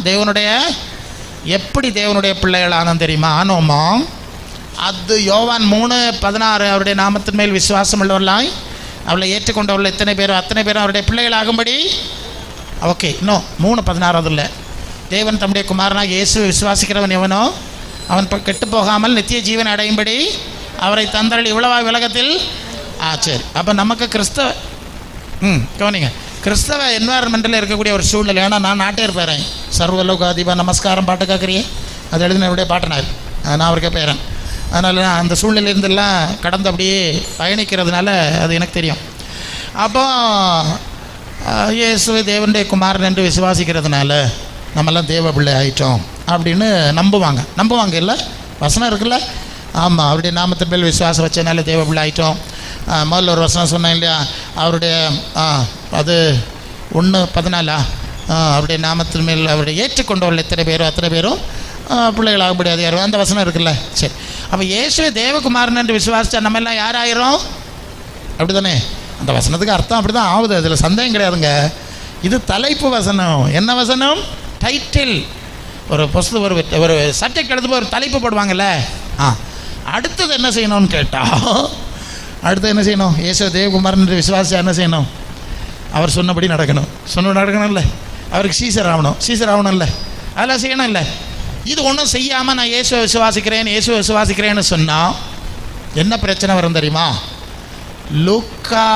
எப்படி தேவனுடைய பிள்ளைகளானோம் தெரியுமா? ஆனோமா? அது யோவான் 3:16 அவருடைய நாமத்தின் மேல் விசுவாசம் உள்ளவர்களாய் அவளை ஏற்றுக்கொண்டவர்கள் அத்தனை பேரும் அவருடைய பிள்ளைகளாகும்படி. ஓகே, இன்னும் 3:16 அதில் தேவன் தம்முடைய குமாரனாக இயேசுவை விசுவாசிக்கிறவன் எவனோ அவன் கெட்டு போகாமல் நித்திய ஜீவன் அடையும்படி அவரை தந்தரல் இவ்வளவா உலகத்தில். சரி, அப்போ நமக்கு கவனிங்க, கிறிஸ்தவ என்வாரன்மெண்ட்டில் இருக்கக்கூடிய ஒரு சூழ்நிலை. ஏன்னா நான் நாட்டே இருப்பேன், சர்வலோகாதிபா நமஸ்காரம் பாட்டு கேட்குறியே, அது எழுதின என்னுடைய பாட்டனார், நான் அவருக்கே பேரன். அதனால் நான் அந்த சூழ்நிலையிலிருந்தெல்லாம் கடந்து அப்படியே பயணிக்கிறதுனால அது எனக்கு தெரியும். அப்போ இயேசுவை தேவனுடைய குமாரன் என்று விசுவாசிக்கிறதுனால நம்மெல்லாம் தேவ பிள்ளை ஆகிட்டோம் அப்படின்னு நம்புவாங்க இல்லை? வசனம் இருக்குல்ல? ஆமாம், அவருடைய நாமத்தின் மேல் விசுவாசம் வச்சதுனால தேவ பிள்ளை ஆகிட்டோம். முதல்ல ஒரு வசனம் சொன்னேன் இல்லையா? அவருடைய அது 1:14 அவருடைய நாமத்தின் மேல் அவருடைய ஏற்றுக்கொண்டவர்கள் அத்தனை பேரும் பிள்ளைகளாகப்படி அதிகாரம், அந்த வசனம் இருக்குல்ல? சரி, அப்போ இயேசுவை தேவகுமாரன் என்று விசுவாசித்தா நம்ம எல்லாம் யாராயிரும்? அப்படி தானே? அந்த வசனத்துக்கு அர்த்தம் அப்படி தான் ஆகுது, அதில் சந்தேகம் கிடையாதுங்க. இது தலைப்பு வசனம். என்ன வசனம்? டைட்டில். ஒரு ஒரு சப்ஜெக்ட் எடுத்து ஒரு தலைப்பு போடுவாங்கல்ல. அடுத்தது என்ன செய்யணும்னு கேட்டால், அடுத்து என்ன செய்யணும்? இயேசு தேவகுமாரன் என்று விசுவாசிச்சா என்ன செய்யணும்? அவர் சொன்னபடி நடக்கணும் இல்லை? அவருக்கு சீசர் ஆகணும் இல்லை? அதெல்லாம் செய்யணும் இல்லை? இது ஒன்றும் செய்யாமல் நான் இயேசுவை விசுவாசிக்கிறேன்னு சொன்னால் என்ன பிரச்சனை வரும் தெரியுமா? லூக்கா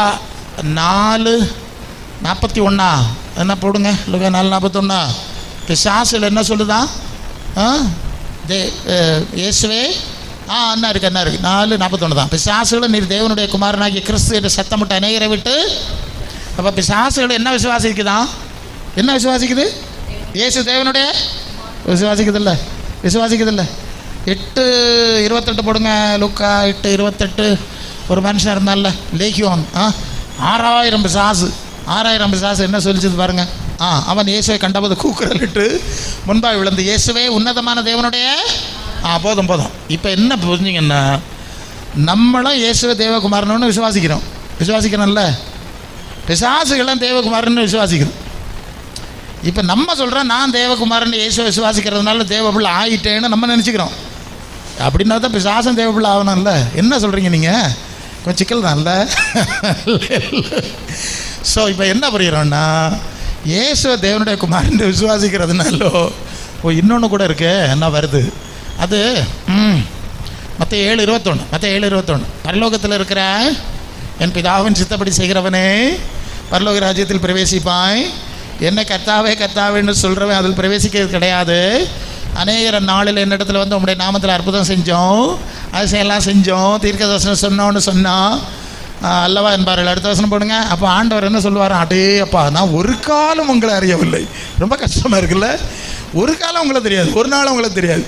4:41 என்ன போடுங்க, லூக்கா 4:41. பிசாசுல என்ன சொல்லுதான்? இயேசுவே என்ன இருக்குது 4:41 தான். பிசாசுகளை நீர் தேவனுடைய குமாரனாகிய கிறிஸ்து என்று சத்தமிட்டு அநேகரை விட்டு. அப்போ பிசாசுகள் என்ன விசுவாசிக்குதான்? என்ன விசுவாசிக்குது? இயேசு தேவனுடைய விசுவாசிக்குதில்ல. 8:28 போடுங்க. லூக்கா 8:28. ஒரு மனுஷன் இருந்தால லேகியோன், 6000 பிசாசு என்ன சொல்லிச்சது பாருங்க. அவன் இயேசுவை கண்டபோது கூக்குரலிட்டு முன்பாக விழுந்து, இயேசுவே உன்னதமான தேவனுடைய. போதும். இப்போ என்ன புரிஞ்சிங்கன்னா, நம்மளும் இயேசுவை தேவகுமாரன்னு விசுவாசிக்கிறோம்ல. பிசாசுகள்லாம் தேவகுமாரன்னு விசுவாசிக்குது. இப்போ நம்ம சொல்கிறோம், நான் தேவகுமாரன் இயேசுவை விசுவாசிக்கிறதுனால தேவபிள்ளை ஆகிட்டேன்னு நம்ம நினச்சிக்கிறோம். அப்படின்னா தான் பிசாசும் தேவபிள்ளை ஆகணும்ல. என்ன சொல்கிறீங்க நீங்கள்? கொஞ்சம் சிக்கல் தான்ல. ஸோ இப்போ என்ன புரிகிறோன்னா, இயேசுவை தேவனுடைய குமாரன் விசுவாசிக்கிறதுனாலோ இன்னொன்று கூட இருக்கு. என்ன வருது அது? மத்தேயு 7:21. பரலோகத்தில் இருக்கிற என் பிதாவின் சித்தப்படி செய்கிறவனே பரலோக ராஜ்யத்தில் பிரவேசிப்பாய். என்னை கர்த்தாவேன்னு சொல்கிறவன் அதில் பிரவேசிக்கிறது கிடையாது. அநேகர நாளில் என்னிடத்துல வந்து உங்களுடைய நாமத்தில் அற்புதம் செஞ்சோம், அதிசயம்லாம் செஞ்சோம், தீர்க்க தரிசனம் சொன்னோம் அல்லவா என்பார்கள். அடுத்த வசனம் போடுங்க. அப்போ ஆண்டவர் என்ன சொல்லுவார்? அடே அப்பா, நான் ஒரு காலம் உங்களை அறியவில்லை. ரொம்ப கஷ்டமாக இருக்குல்ல. ஒரு காலம் உங்களை தெரியாது, ஒரு நாள் உங்களை தெரியாது.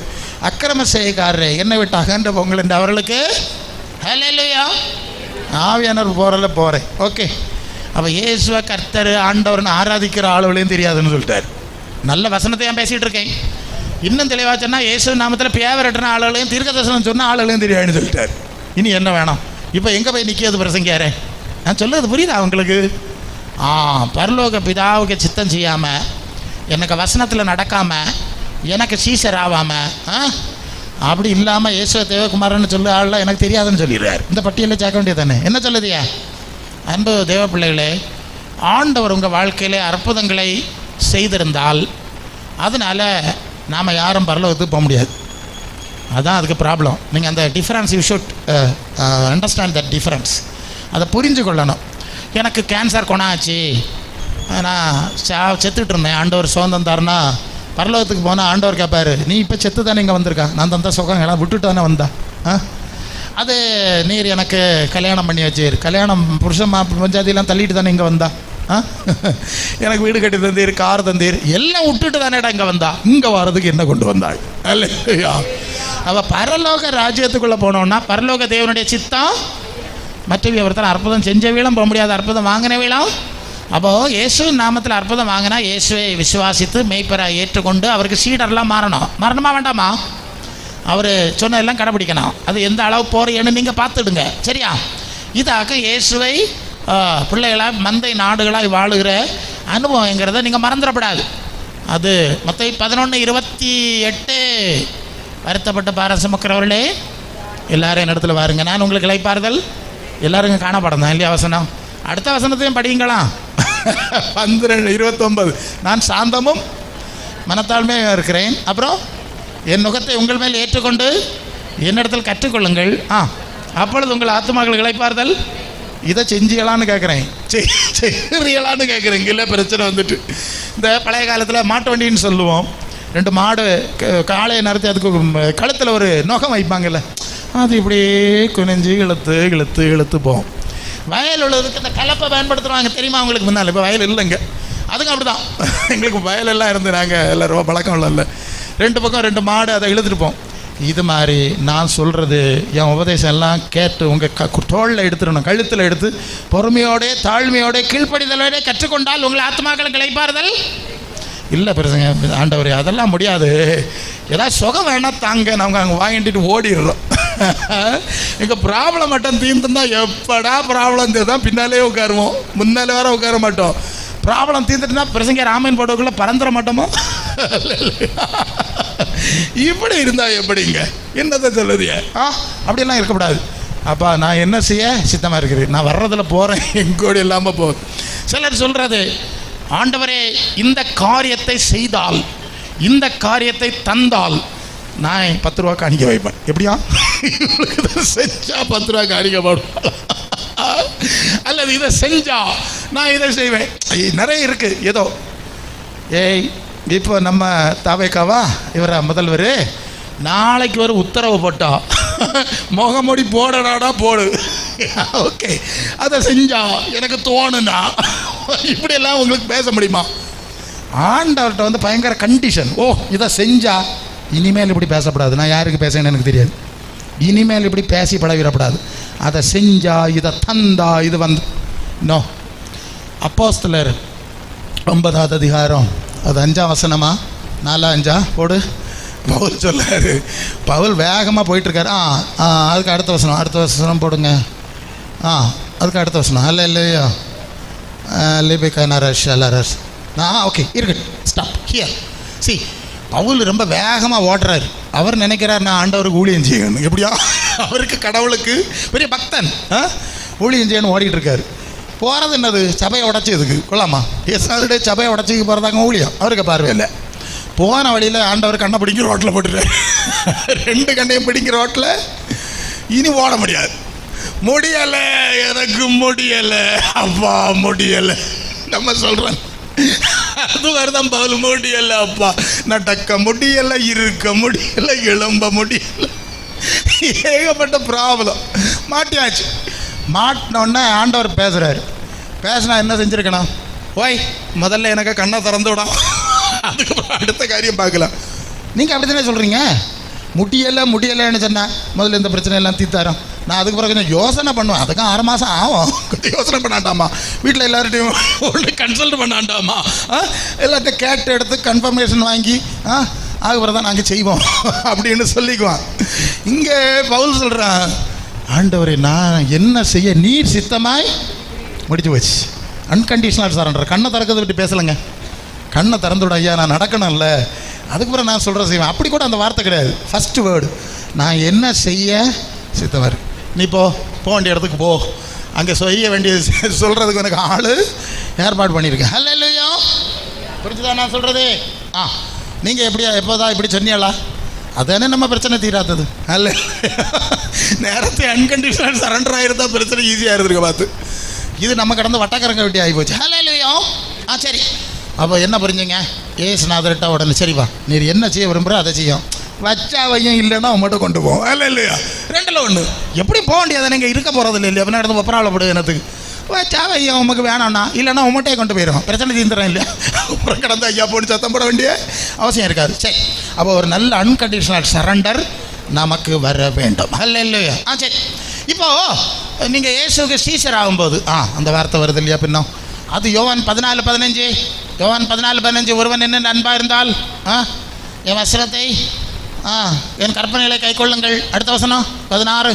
அக்கிரம செய்யக்காரரே என்னை விட்டு அகன்ற பொங்கல் என்று அவர்களுக்கு ஹல்லேலூயா ஆவியானவர் போகிறேன். ஓகே. அப்போ இயேசுவை கர்த்தர் ஆண்டவர்னு ஆராதிக்கிற ஆளுகளையும் தெரியாதுன்னு சொல்லிட்டார். நல்ல வசனத்தை நான் பேசிகிட்டு இருக்கேன். இன்னும் தெளிவாக சொன்னால், இயேசு நாமத்தில் பேவரட்டின ஆளுகளையும் தீர்க்க தரிசனம் சொன்ன ஆளுகளையும் தெரியாதுன்னு சொல்லிட்டார். இனி என்ன வேணும்? இப்போ எங்கே போய் நிற்கிறது பிரசங்கியாரே? நான் சொல்லுறது புரியுதா அவங்களுக்கு? பரலோக பிதாவுக்கு சித்தம் செய்யாமல், எனக்கு வசனத்தில் நடக்காமல், எனக்கு சீசர் ஆகாமல், அப்படி இல்லாமல் இயேசுவ தேவகுமாரன்னு சொல்லு ஆள்லாம் எனக்கு தெரியாதுன்னு சொல்லிடுறார். இந்த பட்டியலில் சேர்க்க வேண்டியது தானே? என்ன சொல்லுதியா? அன்பு தேவ பிள்ளைகளே, ஆண்டவர் உங்கள் வாழ்க்கையிலே அற்புதங்களை செய்திருந்தால் அதனால் நாம் யாரும் பரலோகத்துக்கு போக முடியாது. அதுதான் அதுக்கு ப்ராப்ளம். நீங்கள் அந்த difference you should understand that difference. அதை புரிஞ்சு கொள்ளணும். எனக்கு கேன்சர் கொணாச்சு, நான் செத்துட்டு இருந்தேன், ஆண்டவர் சுதந்திரம் தாருன்னா பரலோகத்துக்கு போனால் ஆண்டவர் கேட்பார், நீ இப்போ செத்து தானே இங்கே வந்திருக்கா, நான் தந்த சுகம் எல்லாம் விட்டுட்டு தானே வந்தா? அது நீர் எனக்கு கல்யாணம் பண்ணி வச்சீர், கல்யாணம் புருஷன் பஞ்சாதியெல்லாம் தள்ளிட்டு தானே இங்கே வந்தா? எனக்கு வீடு கட்டி தந்தீர், கார் தந்தீர், எல்லாம் விட்டுட்டு தானேடா இங்கே வந்தா? இங்கே வர்றதுக்கு என்ன கொண்டு வந்தாள்? இல்லையா? அவள் பரலோக ராஜ்யத்துக்குள்ளே போனோன்னா பரலோக தேவனுடைய சித்தம் மற்றவி ஒருத்தர் அற்புதம் செஞ்ச வீழும் போக முடியாது, அற்புதம் வாங்கின வீழும். அப்போது இயேசு நாமத்தில் அற்புதம் வாங்கினா இயேசுவை விசுவாசித்து மெய்ப்பராக ஏற்றுக்கொண்டு அவருக்கு சீடர்லாம் மாறணுமா வேண்டாமா? அவர் சொன்னதெல்லாம் கடைப்பிடிக்கணும். அது எந்த அளவு போகிறேன்னு நீங்கள் பார்த்துடுங்க, சரியா? இதாக இயேசுவை பிள்ளைகளாக மந்தை நாடுகளாக வாழுகிற அனுபவங்கிறத நீங்கள் மறந்துடப்படாது. அது மத்தேயு 11:28. வருத்தப்பட்ட பாரம் சுமக்கிறவர்களே எல்லாரும் என் இடத்துல வாருங்க, நான் உங்களுக்கு இளைப்பாறுதல். எல்லாருங்க காணப்படம் தான் இல்லையா வசனம்? அடுத்த வசனத்தையும் படிங்களா? 12:29. நான் சாந்தமும் மனத்தாழ்மையாக இருக்கிறேன். அப்புறம் என் நுகத்தை உங்கள் மேல் ஏற்றுக்கொண்டு என்னிடத்தில் கற்றுக்கொள்ளுங்கள், அப்பொழுது உங்கள் ஆத்துமாக்கள் இளைப்பாறுதல். இதை செஞ்சுக்கலான்னு கேட்குறேன், செய்யலான்னு கேட்குறேன். இல்லை பிரச்சனை வந்துட்டு, இந்த பழைய காலத்தில் மாட்டு வண்டின்னு சொல்லுவோம். 2 மாடு காளையை நிறுத்தி அதுக்கு கழுத்தில் ஒரு நுகம் வைப்பாங்கல்ல, அது இப்படியே குனிஞ்சு இழுத்து போகும். வயல் உள்ளதுக்கு இந்த கலப்பை பயன்படுத்துகிறாங்க தெரியுமா உங்களுக்கு? முன்னால் இப்போ வயல் இல்லைங்க, அதுக்கும் அப்படி தான். எங்களுக்கு வயலெல்லாம் இருந்து நாங்கள் எல்லாம் ரொம்ப பழக்கம் இல்லை. 2 பக்கம் 2 மாடு அதை இழுத்துட்டுப்போம். இது மாதிரி நான் சொல்கிறது என் உபதேசம் எல்லாம் கேட்டு உங்கள் தோளில் எடுத்துடணும், கழுத்தில் எடுத்து பொறுமையோட தாழ்மையோட கீழ்ப்படிதலோட கற்றுக்கொண்டால் உங்கள் ஆத்மாக்களுக்கு இளைப்பாறுதல். இல்லை பெருசுங்க ஆண்டவர், அதெல்லாம் முடியாது, ஏதாவது சுகம் வேணால் தாங்க, நாங்கள் அங்கே வாங்கிட்டு ஓடிடுறோம். எங்கள் ப்ராப்ளம் மட்டும் தீர்ந்துருந்தா எப்படா ப்ராப்ளம் தான் பின்னாலே உட்காருவோம், முன்னாலே வேற உட்கார மாட்டோம். ப்ராப்ளம் தீர்ந்துட்டுனா பிரசங்க ராமன் போட்டோக்குள்ளே பறந்துட மாட்டோமோ? இப்படி இருந்தால் எப்படிங்க? என்னத்தை சொல்லுதிய? அப்படியெல்லாம் இருக்கக்கூடாது. அப்பா நான் என்ன செய்ய சித்தமாக இருக்கிறேன், நான் வர்றதில் போகிறேன், எங்கோடு இல்லாமல் போகுது. சிலர் சொல்கிறது, ஆண்டவரே இந்த காரியத்தை செய்தால் இந்த காரியத்தை தந்தால் நான் 10 ரூபா காணிக்க வைப்பேன். எப்படியா இவளுக்கு செஞ்சா 10 ரூபா காணிக்க போடுவேன், அல்லது இதை செஞ்சா நான் இதை செய்வேன். நிறைய இருக்குது. ஏதோ இப்போ நம்ம தாவேக்காவா இவரா முதல்வர் நாளைக்கு ஒரு உத்தரவு போட்டா முகமூடி போடடாடா போடு, ஓகே அதை செஞ்சா எனக்கு தோணுனா இப்படியெல்லாம் உங்களுக்கு பேச முடியுமா? ஆண்டவர்கிட்ட வந்து பயங்கர கண்டிஷன். இதை செஞ்சா இனிமேல் இப்படி பேசப்படாது. நான் யாருக்கு பேசுறேன்னு எனக்கு தெரியாது. இனிமேல் இப்படி பேசி பழகிடப்படாது. அதை செஞ்சா இதை தந்தா இது வந்து நோ. அப்போஸ்தலர் 9ஆவது அதிகாரம் அது 5ஆம் வசனமா 4-5 போடு. பவுல் சொல்லாரு. பவுல் வேகமாக போயிட்டுருக்காரு. அதுக்கு அடுத்த வசனம் போடுங்க. அதுக்கு அடுத்த வசனம் அல்ல இல்லையா லிபிகனரஷ் அல்லரஷ். ஓகே இருக்கட்டும், ஸ்டாப் ஹியர். சி பவுல் ரொம்ப வேகமாக ஓடுறாரு. அவர் நினைக்கிறார் நான் ஆண்டவருக்கு ஊழியம் செய்யணும். எப்படியா அவருக்கு கடவுளுக்கு பெரிய பக்தன், ஊழியம் செய்யணும் ஓடிட்டு இருக்காரு. போகிறது என்னது? சபையை உடச்சதுக்கு கொள்ளாமா? எஸ்ஆருடைய சபையை உடச்சிக்கு போகிறதாங்க ஊழியம். அவருக்கு பார்வையில்லை. போன வழியில் ஆண்டவர் கண்ணை பிடிக்கிற ரோட்டில் போட்டுறாரு. 2 கண்ணையும் பிடிக்கிற ரோட்டில் இனி ஓட முடியாது. முடியலை, எனக்கு முடியலை, அப்பா முடியலை நம்ம சொல்கிறேன். அது வருதான் பவுல், முடியலை அப்பா, நடக்க முடியலை, இருக்க முடியலை, எழும்ப முடியலை, ஏகப்பட்ட ப்ராப்ளம். மாட்டியாச்சு. மாட்டினோடனே ஆண்டவர் பேசுகிறாரு. பேசினா என்ன செஞ்சுருக்கணும்? முதல்ல எனக்கு கண்ணை திறந்து விடும், அதுக்கப்புறம் அடுத்த காரியம் பார்க்கலாம். நீங்கள் அப்படி தானே சொல்கிறீங்க. முடியலைன்னு சொன்னேன். முதல்ல இந்த பிரச்சனையெல்லாம் தீர்த்தாரோம். நான் அதுக்கு பிறகு கொஞ்சம் யோசனை பண்ணுவேன். அதுக்கும் 6 மாதம் ஆகும். கொஞ்சம் யோசனை பண்ணாண்டாமா, வீட்டில் எல்லார்ட்டையும் ஒன்று கன்சல்ட் பண்ணாண்டாமா, எல்லாத்தையும் கேட்டு எடுத்து கன்ஃபர்மேஷன் வாங்கி அதுக்கப்புறம் தான் நாங்கள் செய்வோம் அப்படின்னு சொல்லிக்குவோம். இங்கே பவுல் சொல்கிறான், ஆண்டவரே நான் என்ன செய்ய நீர் சித்தமாய் முடிச்சு போச்சு. Unconditional surrender. கண்ணை திறக்கிறது விட்டு பேசலைங்க. கண்ணை திறந்து விட ஐயா, நான் நடக்கணும்ல, அதுக்கப்புறம் நான் சொல்கிற செய்வேன். அப்படி கூட அந்த வார்த்தை கிடையாது. ஃபஸ்ட்டு வேர்டு நான் என்ன செய்ய சித்தவர். நீ போ வேண்டிய இடத்துக்கு போ, அங்கே செய்ய வேண்டியது சொல்கிறதுக்கு எனக்கு ஆள் ஏற்பாடு பண்ணியிருக்கேன். அல்லையா, புரிஞ்சுதான் நான் சொல்கிறது? நீங்கள் எப்படியா எப்போதான் இப்படி சொன்னீங்களா? அதானே நம்ம பிரச்சனை தீராத்தது. அல்ல நேரத்தை அன்கண்டிஷனல் சரண்டர் ஆகிருந்தா பிரச்சனை ஈஸியாக இருந்திருக்க பார்த்து. இது நம்ம கடந்து வட்டக்கரங்க வெட்டி ஆகி போச்சு. அல்லையா, சரி. அப்போ என்ன புரிஞ்சுங்க? ஏசுநாதர்கிட்ட உடனே சரிப்பா நீர் என்ன செய்ய விரும்புகிற அதை செய்யும். வச்சா வையும், இல்லைன்னா மட்டும் கொண்டு போவோம். இல்லையா, 2ல் 1. எப்படி போக வேண்டியதை நீங்கள் இருக்க போகிறது இல்லை இல்லையா? அப்படின்னா எடுத்து ஒப்பராளப்படு என்னத்துக்கு? வச்சா வையும், உமக்கு வேணாம்னா, இல்லைன்னா உமட்டே கொண்டு போயிடும். பிரச்சனை தீர்ந்துடும் இல்லையா? அப்புறம் கடந்து ஐயா போட்டு சத்தம் போட வேண்டிய அவசியம் இருக்காது. சரி, அப்போ ஒரு நல்ல அன்கண்டிஷனல் சரண்டர் நமக்கு வர வேண்டும். இல்லையா? சரி. இப்போது நீங்கள் இயேசுக்கு சீசர் ஆகும்போது அந்த வார்த்தை வருது இல்லையா? பின்னும் அது யோவான் 14:15. யோவான் 14:15 ஒருவன் என்ன அன்பாக இருந்தால் என் வசனத்தை என் கற்பனைகளை கை கொள்ளுங்கள். அடுத்த வசனம் 16,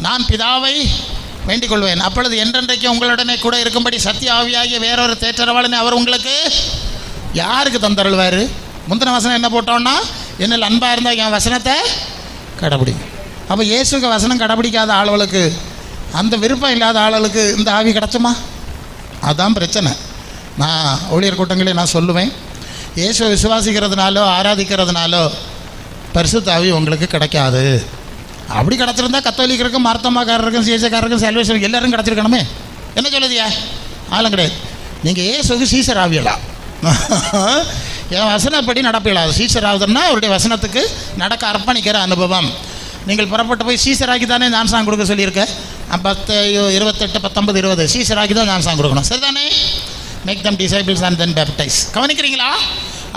நான் பிதாவை வேண்டிக் கொள்வேன், அப்பொழுது என்றென்றைக்கு உங்களுடனே கூட இருக்கும்படி சத்திய ஆவியாகிய வேறொரு தேற்றரவாளனை அவர் உங்களுக்கு யாருக்கு தந்தருள்வார்? முந்தின வசனம் என்ன போட்டோன்னா, என்னில் அன்பாக இருந்தால் என் வசனத்தை கடைப்பிடிங்க. அப்போ இயேசுக்கு வசனம் கடைப்பிடிக்காத ஆளுகளுக்கு, அந்த விருப்பம் இல்லாத ஆளுகளுக்கு இந்த ஆவி கிடச்சுமா? அதுதான் பிரச்சனை. நான் ஊழியர் கூட்டங்களே நான் சொல்லுவேன், இயேசுவை விசுவாசிக்கிறதுனாலோ ஆராதிக்கிறதுனாலோ பரிசுத்த ஆவி உங்களுக்கு கிடைக்காது. அப்படி கிடச்சிருந்தா கத்தோலிக்கருக்கும் மார்த்தமாக்காரருக்கும் சிஎஸ்ஐக்காரருக்கும் செல்வேஷன் எல்லோரும் கிடச்சிருக்கணுமே. என்ன சொல்லுதியா? ஆளும் கிடையாது. நீங்கள் இயேசுக்கு சீசர் ஆவியலாம், என் வசனப்படி நடப்பிடலாம். சீசர் ஆகுதுன்னா அவருடைய வசனத்துக்கு நடக்க அர்ப்பணிக்கிற அனுபவம். நீங்கள் புறப்பட்டு போய் சீசராக்கி தானே ஞானசாங் கொடுக்க சொல்லியிருக்கேன். 10, 28, 19, 20 சீசராக்கி தான் ஞானசாங் கொடுக்கணும். சரிதானே? Make them disciples and then baptise. கவனிக்கிறீங்களா?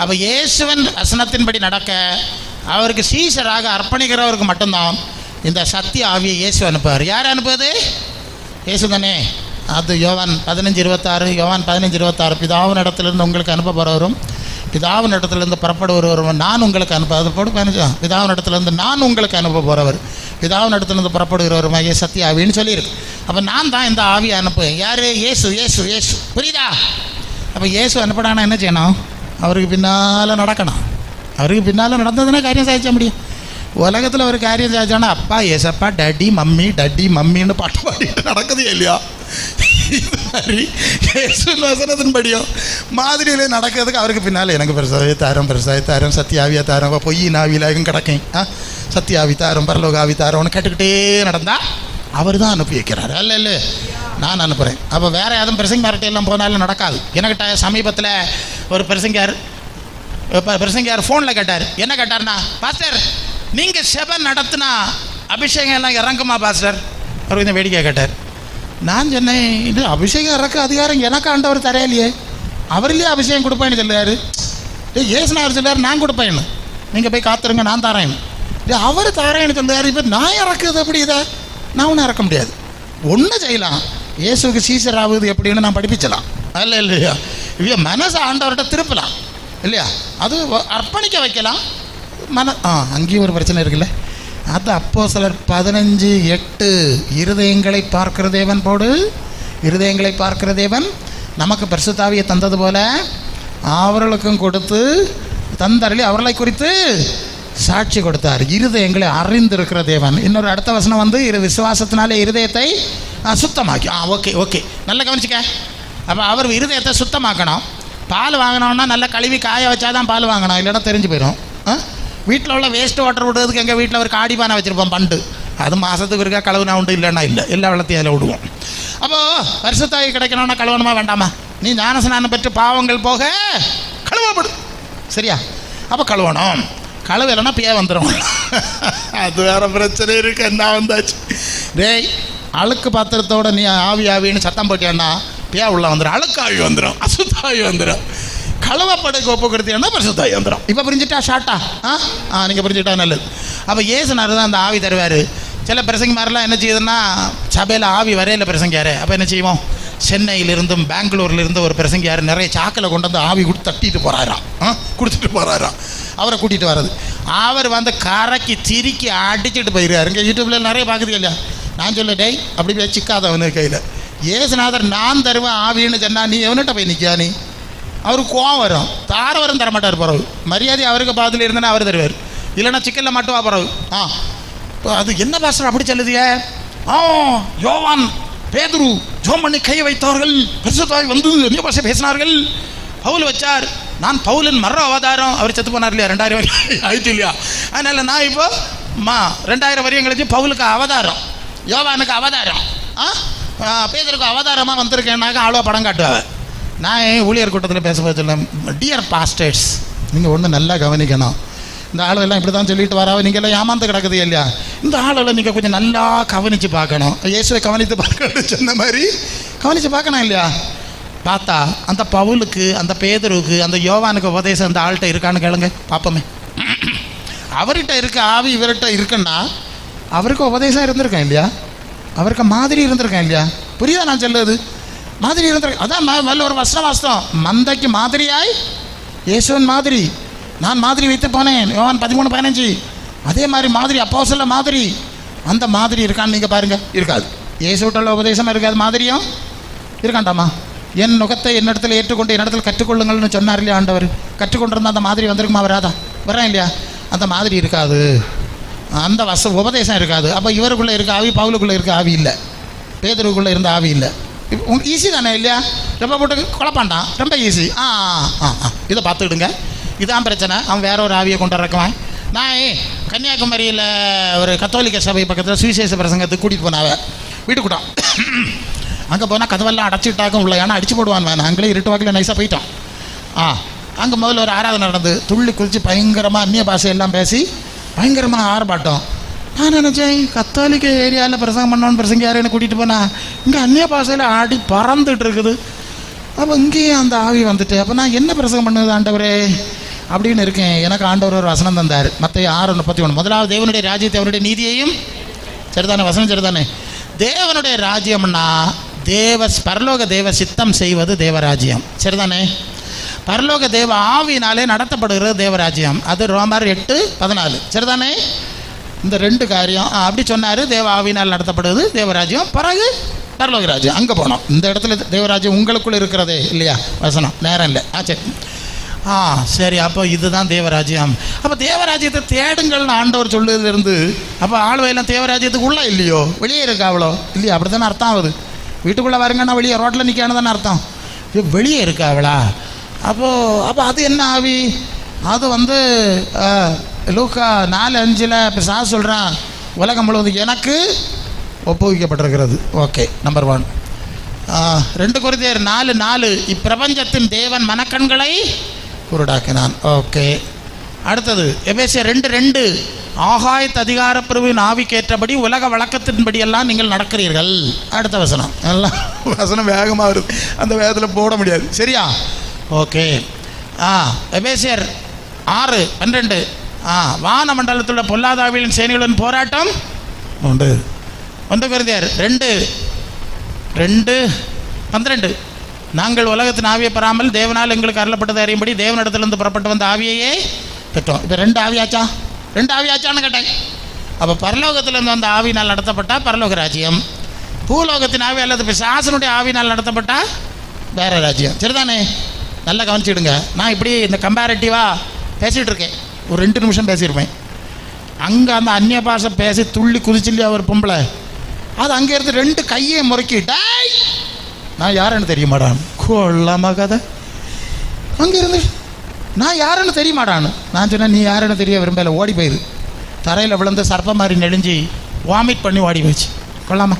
அப்போ இயேசுவன் வசனத்தின்படி நடக்க அவருக்கு சீசராக அர்ப்பணிக்கிறவருக்கு மட்டும்தான் இந்த சத்திய ஆவியை இயேசு அனுப்புவார். யார் அனுப்புவது? இயேசு தானே. அது யோவான் 15:26. யோவான் 15:26 பிதாவின் இடத்துலேருந்து உங்களுக்கு அனுப்ப போகிறவரும் பிதாவின் இடத்துலேருந்து புறப்படுவரும் நான் உங்களுக்கு அனுப்ப, அது போட்டு 15. பிதாவின் இடத்துலேருந்து நான் உங்களுக்கு அனுப்ப போகிறவர் பிதாவின் இடத்துலேருந்து புறப்படுகிறவருமாகிய சத்திய ஆவின்னு சொல்லியிருக்கு. அப்போ நான் தான் இந்த ஆவியை அனுப்புவேன். யார்? இயேசு. இயேசு இயேசு புரியுதா? அப்போ இயேசு அனுப்பினானா என்ன செய்யணும்? அவருக்கு பின்னால் நடக்கணும். அவருக்கு பின்னால் நடந்ததுன்னா காரியம் சாதிச்ச முடியும். உலகத்தில் ஒரு காரியம் சாதிச்சானா அப்பா ஏசப்பா டடி மம்மி டடி மம்மின்னு பாட்டு பாடிட்டு நடக்குது இல்லையா? இது மாதிரி இயேசுவின் வசனத்தின்படியும் மாதிரியிலே நடக்கிறதுக்கு அவருக்கு பின்னால் எனக்கு பெருசாகி தாரம் சத்தியாவியா தாரம் பொய்யின் ஆவியிலாகும் கிடக்கேன் சத்தியாவி தாரம் பரலோக ஆவி தாரம்னு கேட்டுக்கிட்டே நடந்தால் அவர் தான் அனுப்பி வைக்கிறார். இல்லை நான் அனுப்புகிறேன். அப்போ வேறு யாரும் பிரசங்கியார்கிட்டையெல்லாம் போனாலும் நடக்காது. எனக்கிட்ட சமீபத்தில் ஒரு பிரசங்கியார் ஃபோனில் கேட்டார். என்ன கேட்டார்னா, பாஸ்டர் நீங்கள் செபன் நடத்தினா அபிஷேகம் எல்லாம் இறங்குமா பாஸ்டர்? அவர் கொஞ்சம் வேடிக்கை கேட்டார். நான் சொன்னேன், இது அபிஷேகம் இறக்க அதிகாரம் எனக்கு ஆண்டவர் தரையிலையே, அவர்லேயே அபிஷேகம் கொடுப்பேன்னு சொல்லுவார். ஏசுனார் சொல்லுவார் நான் கொடுப்பேன்னு, நீங்கள் போய் காத்துருங்க நான் தரேன். அவர் தரேன்னு சொல்லுவார். இப்போ நான் இறக்குறது எப்படி? இதை நான் ஒன்றும் இறக்க முடியாது. ஒன்று செய்யலாம், இயேசுக்கு சீசர் ஆகுது எப்படின்னு நான் படிப்பிச்சலாம். இல்லையா? இவ மனசை ஆண்டவர்கிட்ட திருப்பலாம் இல்லையா? அது அர்ப்பணிக்க வைக்கலாம். அங்கேயும் ஒரு பிரச்சனை இருக்குல்ல. அது அப்போஸ்தலர் 15:8 இருதயங்களை பார்க்கிற தேவன் போடு, இருதயங்களை பார்க்கிற தேவன் நமக்கு பரிசுத்த ஆவியை தந்தது போல அவர்களுக்கும் கொடுத்து தந்தருளி அவர்களை குறித்து சாட்சி கொடுத்தார். இருதயங்களை அறிந்திருக்கிற தேவன். இன்னொரு அடுத்த வசனம் வந்து விசுவாசத்தினாலே இருதயத்தை சுத்தமாக்கி. ஓகே நல்லா கவனிச்சுக்க. அப்போ அவர் இருதயத்தை சுத்தமாக்கணும். பால் வாங்கினோன்னா நல்லா கழுவி காய வச்சா தான் பால் வாங்கணும், இல்லைன்னா தெரிஞ்சு போயிடும். வீட்டில் உள்ள வேஸ்ட் வாட்டர் விடுறதுக்கு எங்கள் வீட்டில் ஒரு காடிப்பானை வச்சுருப்போம் பண்டு. அது மாதத்துக்கு இருக்கா கழுவுனா உண்டு, இல்லைன்னா இல்லை, எல்லா வெள்ளத்தையும் அதில் விடுவோம். அப்போது பரிசுத்தாவி கிடைக்கணும்னா கழுவணுமா வேண்டாமா? நீ ஞானஸ்நானம் பெற்று பாவங்கள் போக கழுவப்படும், சரியா? அப்போ கழுவணும். கழுவலைன்னா பியா வந்துடும். அது வேறு பிரச்சனை இருக்கு. என்ன வந்தாச்சு டேய், அழுக்கு பாத்திரத்தோட நீ ஆவின்னு சத்தம் போட்டியான்னா பியா உள்ள வந்துடும், அழுக்காவி வந்துடும், அசுத்தாவி வந்துடும். கழுவப்படுக்கு ஒப்பு கொடுத்தீங்கன்னா பரிசுத்தாவி வந்துடும். இப்போ புரிஞ்சுட்டா ஷார்ட்டா? நீங்கள் புரிஞ்சுட்டா நல்லது. அப்போ ஏசுனார் தான் அந்த ஆவி தருவார். சில பிரசங்க மாதிரிலாம் என்ன செய்யுதுன்னா, சபையில் ஆவி வரையில் பிரசங்கியார். அப்போ என்ன செய்வோம், சென்னையிலிருந்தும் பெங்களூர்லேருந்து ஒரு பிரசங்கியார் நிறைய சாக்கில் கொண்டு வந்து ஆவி கொடுத்துட்டு போகிறாராம். அவரை கூட்டிகிட்டு வர்றது. அவர் வந்து கரைக்கு திரிக்கி அடிச்சுட்டு போயிடுறாரு. இங்கே யூடியூப்பில் நிறைய பார்க்குது இல்லையா? நான் சொல்ல டேய் அப்படி போய் சிக்காதவனு கையில் ஏசுநாதர் நான் தருவேன் ஆவின்னு சொன்னா நீ எவன்கிட்ட போய் நிற்கா? நீ அவருக்கு கோவம் வரும், தாரவரும் தரமாட்டார். பிறகு மரியாதை அவருக்கு பாதில் இருந்தேன்னா அவர் தருவார், இல்லைன்னா சிக்கலில் மட்டும் பிறகு அது என்ன பாஸ்டர் அப்படி சொல்லுதிய? யோவான் பேதுரு ஜோம் பண்ணி கை வைத்தவர்கள் பரிசுத்தாவி வந்து என்ன பாஷை பேசினார்கள். பவுல் வச்சார், நான் பவுலின் மர அவதாரம். அவர் செத்து போனார் இல்லையா, 2000 வருஷம் ஆயிடுச்சு இல்லையா? அதனால் நான் இப்போ 2000 வருஷம் கழிச்சு பவுலுக்கு அவதாரம், யோவானுக்கு அவதாரம், பேதருக்கு அவதாரமாக வந்திருக்கேன்னாக்க அவ்வளோ படம் காட்டுவாங்க. நான் ஊழியர் கூட்டத்தில் பேச சொல்லேன், டியர் பாஸ்டர்ஸ் நீங்கள் ஒன்று நல்லா கவனிக்கணும். இந்த ஆளெல்லாம் இப்படி தான் சொல்லிட்டு வராவ, நீங்கள் எல்லாம் ஏமாந்து கிடக்குது இல்லையா? இந்த ஆளெல்லாம் நீங்கள் கொஞ்சம் நல்லா கவனித்து பார்க்கணும். இயேசுவை கவனித்து பார்க்கணும்னு சொன்ன மாதிரி கவனித்து பார்க்கணும் இல்லையா? பார்த்தா அந்த பவுலுக்கு, அந்த பேதருக்கு, அந்த யோவானுக்கு உபதேசம் அந்த ஆள்கிட்ட இருக்கான்னு கேளுங்க பார்ப்போமே. அவர்கிட்ட இருக்க ஆவி இவர்கிட்ட இருக்குன்னா அவருக்கு உபதேசம் இருந்திருக்கேன் இல்லையா? அவருக்கு மாதிரி இருந்திருக்கேன் இல்லையா? புரியுதா நான் சொல்லுது? மாதிரி இருந்திருக்கேன். அதான் நல்ல ஒரு வசனம் வாஸ்தவம், மந்தைக்கு மாதிரியாய் இயேசுவன் மாதிரி நான் மாதிரி வைத்து போனேன், யோவான் 13:15. அதே மாதிரி மாதிரி அப்போஸ்தல மாதிரி, அந்த மாதிரி இருக்கான்னு நீங்கள் பாருங்கள். இருக்காது. இயேசுவிட்ட உபதேசம் இருக்காது, மாதிரியும் இருக்காண்டாமா. என் நுகத்தை என்னிடத்தில் ஏற்றுக்கொண்டு என்னிடத்தில் கற்றுக்கொள்ளுங்கள்னு சொன்னார் இல்லையா ஆண்டவர்? கற்றுக்கொண்டிருந்தால் அந்த மாதிரி வந்திருக்குமா? வராதா? வரேன் இல்லையா? அந்த மாதிரி இருக்காது, அந்த உபதேசம் இருக்காது. அப்போ இவருக்குள்ளே இருக்க ஆவி பவுலுக்குள்ளே இருக்க ஆவி இல்லை, பேதுருக்குள்ளே இருந்த ஆவி இல்லை. ஈஸி தானே இல்லையா? ரொம்ப போட்டு குழப்பாண்டான், ரொம்ப ஈஸி. இதை பார்த்துக்கிடுங்க, இதான் பிரச்சனை. அவன் வேற ஒரு ஆவியை கொண்டு இறக்குவான். நான் கன்னியாகுமரியில் ஒரு கத்தோலிக்க சபை பக்கத்தில் சுவிசேஷ பிரசங்கத்துக்கு கூட்டிகிட்டு போனாவே வீட்டுக்கூட்டான். அங்கே போனால் கதவெல்லாம் அடைச்சிட்டாக்கும் உள்ள, ஏன்னா அடிச்சு போடுவான். வேணாம், அங்கேயே இருட்டு வாக்கில் நைஸாக போயிட்டான். அங்கே முதல்ல ஒரு ஆராதனை நடந்து துள்ளி குதித்து பயங்கரமாக அந்நிய பாஷையெல்லாம் பேசி பயங்கரமாக ஆர்ப்பாட்டம். நான் நினச்சேன் கத்தோலிக்க ஏரியாவில் பிரசங்கம் பண்ணோன்னு பிரசங்க யாரையும் கூட்டிகிட்டு போனால் இங்கே அந்நிய பாஷையில் ஆடி பறந்துட்டு இருக்குது. அப்போ இங்கேயும் அந்த ஆவி வந்துட்டு, அப்போ நான் என்ன பிரசங்கம் பண்ணுது ஆண்டவரே அப்படின்னு இருக்கேன். எனக்கு ஆண்டவர் ஒரு வசனம் தந்தார், மத்தேயு 6:31. முதலாவது தேவனுடைய ராஜ்யத்தை அவருடைய நீதியையும், சரிதானே வசனம்? சரிதானே? தேவனுடைய ராஜ்யம்னா பரலோக தேவ சித்தம் செய்வது தேவராஜ்யம், சரிதானே? பரலோக தேவ ஆவியினாலே நடத்தப்படுகிறது தேவராஜ்யம். அது ரோமர் 8:14, சரிதானே? இந்த 2 காரியம் அப்படி சொன்னார். தேவ ஆவியினால் நடத்தப்படுவது தேவராஜ்யம், பிறகு பரலோக ராஜ்யம். அங்கே போனோம். இந்த இடத்துல தேவராஜ்யம் உங்களுக்குள்ளே இருக்கிறதே இல்லையா? வசனம் நேரம் இல்லை. சரி சரி, அப்போ இதுதான் தேவராஜ்யம். அப்போ தேவராஜ்யத்தை தேடுங்கள்னு ஆண்டவர் சொல்லுறதுலேருந்து அப்போ ஆளுவையெல்லாம் தேவராஜ்யத்துக்கு உள்ளே இல்லையோ, வெளியே இருக்கா அவ்வளோ இல்லையா? அப்படி தானே அர்த்தம் ஆகுது. வீட்டுக்குள்ளே வருங்கன்னா வெளியே ரோட்டில் நிற்கான்னு தானே அர்த்தம். வெளியே இருக்கா அவளா? அப்போ அது என்ன ஆவி? அது லூக்கா 4:5 பிசாசு சொல்கிறான், உலகம் முழுவதும் எனக்கு ஒப்புவிக்கப்பட்டிருக்கிறது. Okay, number 1. 2 கொரிந்தியர் 4:4 இப்பிரபஞ்சத்தின் தேவன் மனக்கண்களை குருடாக்கினான். ஓகே. அடுத்தது எபேசியர் 2:2 ஆகாயத்து அதிகார பிரிவின் ஆவிக்கேற்றபடி உலக வழக்கத்தின்படியெல்லாம் நீங்கள் நடக்கிறீர்கள். அடுத்த வசனம், எல்லாம் வசனம் வேகமாக வருது, அந்த வேகத்தில் போட முடியாது, சரியா? ஓகே. எபேசியர் 6:12 வான மண்டலத்தில் உள்ள பொல்லாதாவியின் சேனைகளுடன் போராட்டம் உண்டு. 1 கொரிந்தியர் 2:12 நாங்கள் உலகத்தின் ஆவியை பெறாமல் தேவனால் எங்களுக்கு அருளப்பட்டதை அறியும்படி தேவனிடத்திலிருந்து புறப்பட்டு வந்த ஆவியையே பெற்றோம். இப்போ 2 ஆவியாச்சான்னு கேட்டேன். அப்போ பரலோகத்திலிருந்து வந்த ஆவினால் நடத்தப்பட்டால் பரலோக ராஜ்யம், பூலோகத்தின் ஆவி அல்லது பிசாசனுடைய ஆவினால் நடத்தப்பட்டால் வேறு ராஜ்யம். சரிதானே? நல்லா கவனிச்சுடுங்க. நான் இப்படி இந்த கம்பேரிட்டிவாக பேசிகிட்டு இருக்கேன், ஒரு 2 நிமிஷம் பேசியிருப்பேன். அங்கே அந்த அந்நிய பாஷை பேசி துள்ளி குதிச்சில்லையா ஒரு பொம்பளை, அது அங்கே இருந்து 2 கையை முறுக்கிட்டாய், நான் யாருன்னு தெரிய மாட்டான். கொள்ளாம கதை. அங்கே இருந்து நான் யாருன்னு தெரிய மாட்டான்னு நான் சொன்னேன், நீ யாருன்னு தெரிய விரும்பல, ஓடி போயிரு. தரையில் விழுந்து சர்ப்பம் மாதிரி நெளிஞ்சு வாமிட் பண்ணி ஓடி போயிடுச்சு. கொள்ளாமா?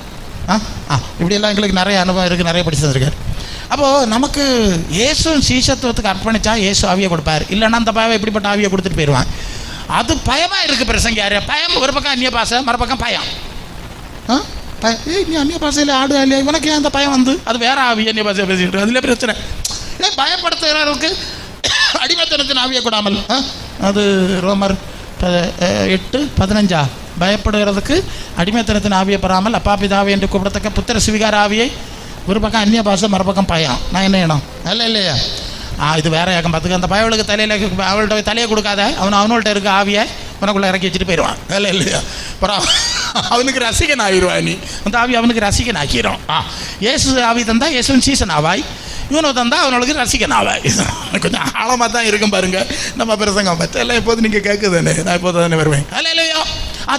இப்படியெல்லாம் எங்களுக்கு நிறைய அனுபவம் இருக்குது, நிறைய படிச்சு தந்திருக்காரு. அப்போது நமக்கு இயேசு சீசத்துவத்துக்கு அர்ப்பணித்தா இயேசு ஆவியை கொடுப்பார். இல்லைன்னா அந்த பயம் இப்படிப்பட்ட ஆவியை கொடுத்துட்டு போயிடுவான். அது பயமாக இருக்குது பிரசங்க. யார் பயம்? ஒரு பக்கம் அந்நிய பாசை, மறுபக்கம் பயம். நீ அந்நிய பாசையில் ஆடு இல்லையா, இவனுக்கு ஏன் அந்த பயம் அது வேற ஆவி. அந்நிய பாசையை பேசிக்கிட்டு அதில் பிரச்சனை. பயப்படுத்துகிறவருக்கு அடிமைத்தனத்தின் ஆவியை கூடாமல், அது ரோமர் 8:15 பயப்படுகிறதுக்கு அடிமைத்தனத்தின் ஆவியை பெறாமல் அப்பா பிதாவை என்று கூப்பிடத்தக்க புத்திர சுவிகார ஆவியை, ஒரு பக்கம் அந்நிய பாஷை, மறுபக்கம் பயம். நான் என்ன வேணும்? இல்லையா? இது வேற ஏக்கம் பார்த்துக்க. அந்த பயவளுக்கு தலையில் அவள்கிட்ட தலையை கொடுக்காத, அவனோள்கிட்ட இருக்க ஆவியை உனக்குள்ளே இறக்கி வச்சுட்டு போயிடுவான். இல்லையா? அப்புறம் அவனுக்கு ரசிகன் ஆகிடுவான். நீ அந்த ஆவி அவனுக்கு ரசிகன் ஆக்கிடும். இயேசு ஆவி தந்தால் இயேசுவின் சீசன் ஆவாய், இவனை தந்தால் அவனுக்கு ரசிகன் ஆவாய். கொஞ்சம் ஆழமாக தான் இருக்கும் பாருங்கள் நம்ம பிரசங்கம். எல்லாம் எப்போது நீங்கள் கேட்குதானே, நான் எப்போது தானே வருவேன். இல்லையா?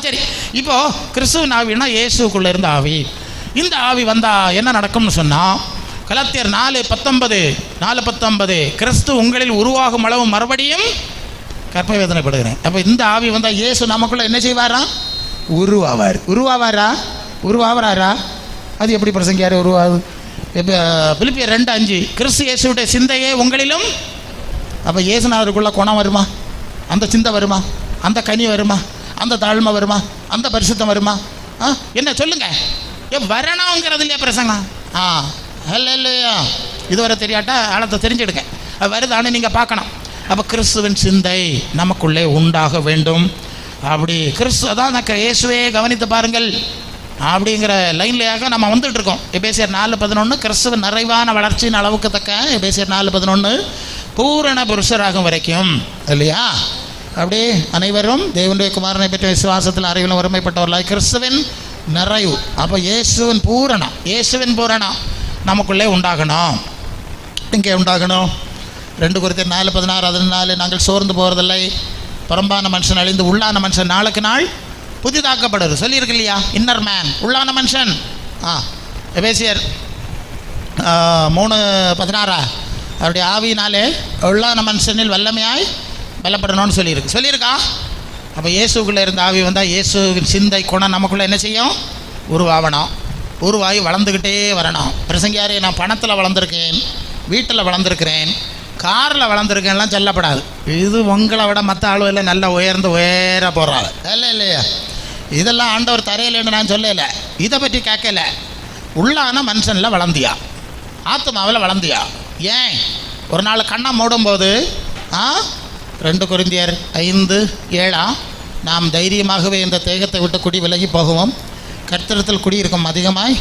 சரி. இப்போது கிறிஸ்துவின் ஆவின்னா இயேசுக்குள்ளே இருந்த ஆவி. இந்த ஆவி வந்தால் என்ன நடக்கும்னு சொன்னால், கலாத்தியர் 4:19 கிறிஸ்து உங்களில் உருவாகும் அளவு மறுபடியும் கற்ப வேதனைப்படுகிறேன். அப்போ இந்த ஆவி வந்தால் இயேசு நமக்குள்ளே என்ன செய்வாரா? உருவாவாரா? அது எப்படி பிரசங்கியார் உருவாது? இப்போ பிலிப்பியர் 2:5 கிறிஸ்து இயேசுடைய சிந்தையே உங்களிலும். அப்போ இயேசுநாதருக்குள்ள குணம் வருமா? அந்த சிந்தை வருமா? அந்த கனி வருமா? அந்த தாழ்மை வருமா? அந்த பரிசுத்தம் வருமா? என்ன சொல்லுங்க, வரணுங்கிறது இல்லையா பிரசங்கம்? இல்லையா? இதுவரை தெரியாட்டா ஆழத்தை தெரிஞ்சுடுங்க. அது வருதான்னு நீங்கள் பார்க்கணும். அப்போ கிறிஸ்துவின் சிந்தை நமக்குள்ளே உண்டாக வேண்டும். அப்படி கிறிஸ்து அதான் இயேசுவே கவனித்து பாருங்கள் அப்படிங்கிற லைன்லையாக நம்ம வந்துட்டுருக்கோம். எபேசியர் 4:11 கிறிஸ்துவின் நிறைவான வளர்ச்சியின் அளவுக்கு தக்க எபேசியர் 4:11 பூரண புருஷராகும் வரைக்கும், இல்லையா? அப்படியே அனைவரும் தேவனுடைய குமாரனை பற்றி விசுவாசத்தில் அறிவிலும் ஒருமைப்பட்டவர்களாய் கிறிஸ்துவின் நிறைவு. அப்போ இயேசுவின் பூரணம் நமக்குள்ளே உண்டாகணும். இங்கே உண்டாகணும். 2 கொரிந்தியர் 4:16 14 நாங்கள் சோர்ந்து போகிறதில்லை, புறம்பான மனுஷன் அழிந்து உள்ளான மனுஷன் நாளுக்கு நாள் புதிதாக்கப்படுது சொல்லியிருக்கு இல்லையா? இன்னர் மேன், உள்ளான மனுஷன். எபேசியர் 3:16 அவருடைய ஆவியினாலே உள்ளான மனுஷனில் வல்லமையாய் பலப்படணும்னு சொல்லியிருக்கா? அப்போ இயேசுக்குள்ளே இருந்த ஆவி வந்தால் இயேசுவின் சிந்தை குணம் நமக்குள்ளே என்ன செய்யும்? உருவாகி வளர்ந்துக்கிட்டே வரணும். பிரசங்கியாரே, நான் பணத்தில் வளர்ந்துருக்கேன், வீட்டில் வளர்ந்துருக்கிறேன், காரில் வளர்ந்துருக்கேன்லாம் சொல்லப்படாது. இது உங்களை விட மற்ற அளவில் நல்லா உயர போகிறாள். இல்லையா? இதெல்லாம் ஆண்டவர் தரையில்லைன்னு நான் சொல்லலை, இதை பற்றி கேட்கல. உள்ளான மனுஷனில் வளர்ந்தியா, ஆத்மாவில் வளர்ந்தியா? ஏன் ஒரு நாள் கண்ணை மூடும்போது 2 கொரிந்தியர் 5:7 நாம் தைரியமாகவே இந்த தேகத்தை விட்டு குடி விலகி போகவும் கர்த்தரிடத்தில் குடியிருக்கும் அதிகமாய்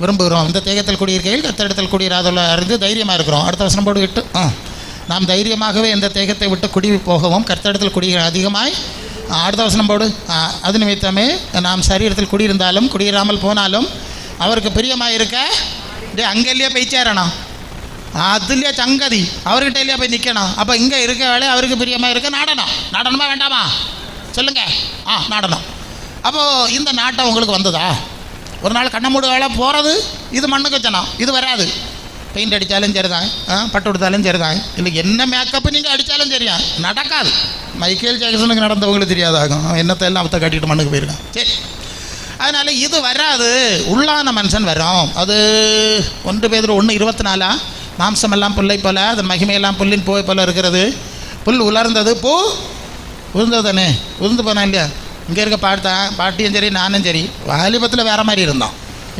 விரும்புகிறோம். இந்த தேகத்தில் குடியிருக்கையில் கர்த்தரிடத்தில் குடியிராதவர்கள் அறிந்து தைரியமாக இருக்கிறோம். அடுத்த வசனம் போடு 8 நாம் தைரியமாகவே இந்த தேகத்தை விட்டு குடி போகவும் கர்த்தரிடத்தில் குடி அதிகமாய். அடுத்த வசனம் போடு அது நிமித்தமே நாம் சரீரத்தில் குடியிருந்தாலும் குடியிராமல் போனாலும் அவருக்கு பிரியமாக இருக்க அங்கே இல்லையா போய் சேரணும், அதுலையா சங்கதி அவர்கிட்ட இல்லையா போய் நிற்கணும். அப்போ இங்கே இருக்க வேலை அவருக்கு பிரியமாக இருக்க நாடணுமா வேண்டாமா சொல்லுங்கள்? நாடணும். அப்போது இந்த நாட்டம் உங்களுக்கு வந்ததா? ஒரு நாள் கண்ண மூடு வேலை போகிறது இது மண்ணுக்கு ஜனம், இது வராது. பெயிண்ட் அடித்தாலும் சரிதான், பட்டு கொடுத்தாலும் சரிதான், இல்லை என்ன மேக்கப்பு நீங்கள் அடித்தாலும் சரியா நடக்காது. மைக்கேல் ஜாக்சனுக்கு நடந்தவங்களுக்கு தெரியாதாகும், என்னத்தை எல்லாம் அவத்தை கட்டிட்டு மண்ணுக்கு போயிருக்கான். சரி, அதனால் இது வராது, உள்ளான மனுஷன் வரும். அது 1 பேதுரு 1:24. மாம்சமெல்லாம் புல்லை போல, அதன் மகிமையெல்லாம் புல்லின் போய் போல இருக்கிறது. புல் உலர்ந்தது, பூ உதிர்ந்தது தானே, உதிர்ந்து போனா இல்லையா. இங்கே இருக்க பாட்டியும் சரி நானும் சரி வாலிபத்தில் வேறு மாதிரி இருந்தோம்,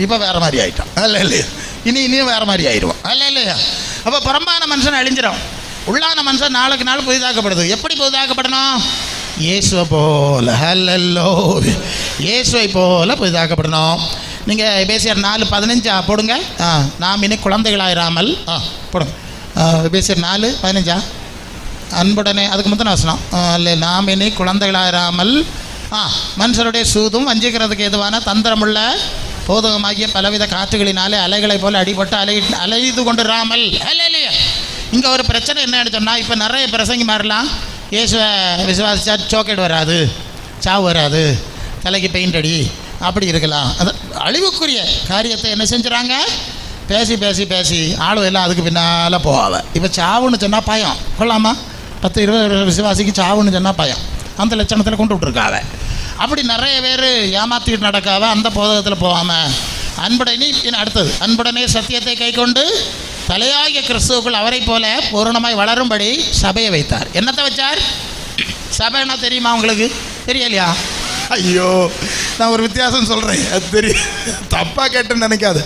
இப்போ வேறு மாதிரி ஆகிட்டோம். அல்ல இல்லையா, இனியும் வேறு மாதிரி ஆயிடுவோம். அல்ல இல்லையா. அப்போ புறம்பான மனுஷன் அழிஞ்சிடும், உள்ளான மனுஷன் நாளுக்கு நாள் புதிதாக்கப்படுது. எப்படி புதிதாக்கப்படணும்? இயேசுவை போல. ஹல்லேலூயா, இயேசுவை போல புதிதாக்கப்படணும். நீங்கள் எபேசியர் 4:15 போடுங்க. நாம் இனி குழந்தைகளாயிராமல் போடுங்க. எபேசியர் 4:15 அன்புடனே, அதுக்கு முந்தின வசனம் இல்லை, நாம் இனி குழந்தைகளாயிராமல் மனுஷருடைய சூதும் வஞ்சிக்கிறதுக்கு எதுவான தந்திரமுள்ள போதகமாகிய பலவித காற்றுகளினாலே அலைகளை போல் அடிபட்டு அலைது கொண்டுராமல். இல்லையா, இங்கே ஒரு பிரச்சனை என்னன்னு சொன்னால், இப்போ நிறைய பிரசங்கி மாதிரிலாம் இயேசுவை விசுவாசிச்சா சோக்கெட் வராது, சாவு வராது, தலைக்கு பெயிண்ட் அடி, அப்படி இருக்கலாம். அது அழிவுக்குரிய காரியத்தை என்ன செஞ்சுறாங்க, பேசி பேசி பேசி ஆளும் எல்லாம் அதுக்கு பின்னால் போவாங்க. இப்போ சாவுன்னு சொன்னால் பயம் கொள்ளாமா, 10-20 விசுவாசிக்கு சாவுன்னு சொன்னால் பயம், அந்த லட்சணத்தில் கொண்டு விட்ருக்காவ. அப்படி நிறைய பேர் ஏமாற்றிட்டு நடக்காவ, அந்த போதகத்தில் போகாமல் அன்புடனே. அடுத்தது, அன்புடனே சத்தியத்தை கை கொண்டு தலையாகிய கிறிஸ்துவுக்குள் அவரை போல பூரணமாய் வளரும்படி சபையை வைத்தார். என்னத்தை வச்சார்? சபைன்னா தெரியுமா உங்களுக்கு? தெரியலையா? ஐயோ, நான் ஒரு வித்தியாசம் சொல்கிறேன், அது தெரியும், தப்பாக கேட்டுன்னு நினைக்காது.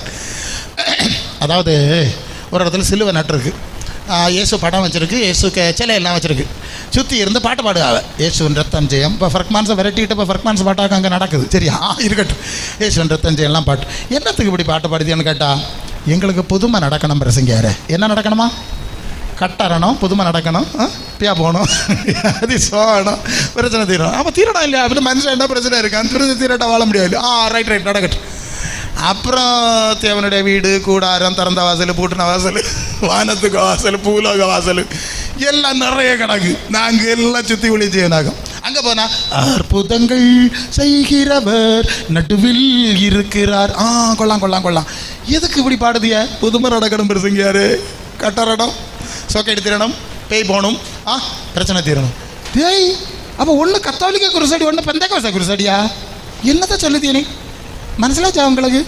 அதாவது ஒரு இடத்துல சிலுவை நட்டுருக்கு, இயேசு படம் வச்சுருக்கு, இயேசுக்கு சிலையெல்லாம் வச்சுருக்கு, சுற்றி இருந்து பாட்டு பாடுவாங்க, இயேசுவின் ரத்தம் ஜெயம். இப்போ ஃபர்க்மான்ஸை விரட்டிட்டு இப்போ ஃபர்க்மான்ஸ் பாட்டாக்க அங்கே நடக்குது. சரியா, இருக்கட்டும், இயேசுவின் ரத்தம் ஜெயம்லாம் பாட்டு. என்னத்துக்கு இப்படி பாட்டு பாடுதியான்னு கேட்டால், எங்களுக்கு புதுமை நடக்கணும். பிரசங்கியார் என்ன நடக்கணுமா? கட்டறணும், புதுமை நடக்கணும், பியா போகணும், அது சோகணும், பிரச்சனை தீரணும். அப்போ தீரணும் இல்லையா? அப்படின்னு மனுஷன் என்ன பிரச்சனை இருக்கு, அந்த பிரச்சனை தீரட்டா வாழ முடியாது. ரைட் நடக்கட்டும். அப்புறம் தேவனுடைய வீடு, கூடாரம், திறந்த வாசல், பூட்டின வாசல், வானத்துக்கு வாசல், பூலோக வாசல், எல்லாம் நிறைய கணக்கு. நாங்கள் எல்லாம் சுற்றி ஒளி செய்யணாகும். அங்கே போனால் அற்புதங்கள் செய்கிறவர் நடுவில் இருக்கிறார். கொள்ளலாம் கொள்ளலாம் கொள்ளலாம். எதுக்கு இப்படி பாடுதிய? புதுமை நடக்கணும் பிரசங்கியாரு, கட்டறணும், சொக்கை எடுத்துடணும், பேய் போகணும், பிரச்சனை தீரணும். பேய் அப்போ ஒன்று கத்தோலிக்க குருசடி, ஒன்று பெந்தேகோஸ்தே குருசடியா? என்னத்தை சொல்லுது நீ? മനസ്സിലാച്ചാ உங்களுக்கு?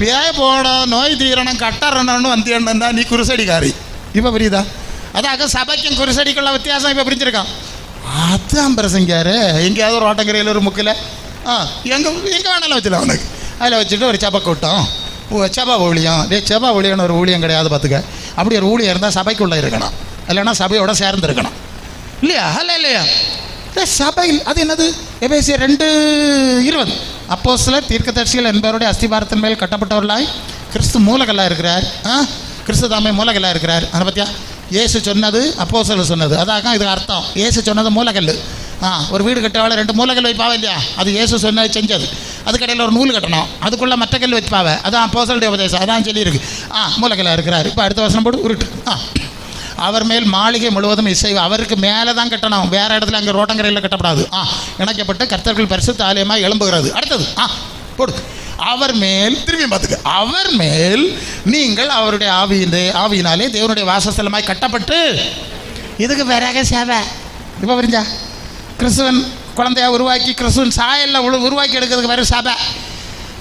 பேய போகணும், நோய் தீரணும், கட்டறணும்னு வந்தியன்னா நீ குருசடிக்காரி. இப்போ புரியுதா? அதாக சபைக்கும் குருசடிக்குள்ள வித்தியாசம் இப்போ புரிஞ்சிருக்கான். அதான் பிரசங்கியாரு. எங்கேயாவது ஒரு ஓட்டங்கரையில் ஒரு முக்கில் எங்கே வேணாலும் வச்சுல அவனுக்கு அதில் வச்சுட்டு ஒரு சபை கூட்டம், செபா ஊழியம். செபா ஊழியம்னு ஒரு ஊழியம் கிடையாது பார்த்துக்க. அப்படி ஒரு ஊழியம் இருந்தால் சபைக்குள்ளே இருக்கணும், இல்லைன்னா சபையோட சேர்ந்து இருக்கணும் இல்லையா? இல்லையா சபையில் அது என்னது? எபேசியர் 2:20 அப்போஸ்தலர் தீர்க்கதரிசிகள் என்பவருடைய அஸ்திபாரத்தின் மேல் கட்டப்பட்டவர்களாய் கிறிஸ்து மூலகல்லாக இருக்கிறார். கிறிஸ்து தாமே மூலகல்லாக இருக்கிறார். அதை பற்றியா இயேசு சொன்னது, அப்போஸ்தலர் சொன்னது. அதாக இது அர்த்தம். இயேசு சொன்னது மூலகல். ஒரு வீடு கட்டவாள் 2 மூலகல் வைப்பாவ இல்லையா? அது இயேசு சொன்னது செஞ்சது. அதுக்கடையில் ஒரு நூல் கட்டணும், அதுக்குள்ளே மற்ற கல் வைப்பாவ. அதான் அப்போஸ்தலருடைய உபதேசம், அதான் சொல்லியிருக்கு. மூலகல்லாக இருக்கிறார். இப்போ அடுத்த வருஷம் போட்டு உருட்டு. அவர் மேல் மாளிகை முழுவதும் இசை. அவருக்கு மேலே தான் கட்டணும், வேறு இடத்துல அங்கே ரோட்டங்கரையில் கட்டப்படாது. இணைக்கப்பட்டு கர்த்தர்கள் பரிசுத்த ஆலயமாக எழும்புகிறது. அடுத்தது போடு. அவர் மேல் திரும்பி பார்த்துக்க. அவர் மேல் நீங்கள் அவருடைய ஆவியினாலே தேவனுடைய வாசஸ்தலமாய் கட்டப்பட்டு, இதுக்கு வேறாக சேவை. இப்போ புரிஞ்சா? கிறிஸ்துவன் குழந்தையாக உருவாக்கி கிறிஸ்துவன் சாயலில் உருவாக்கி எடுக்கிறதுக்கு வேறு சபை,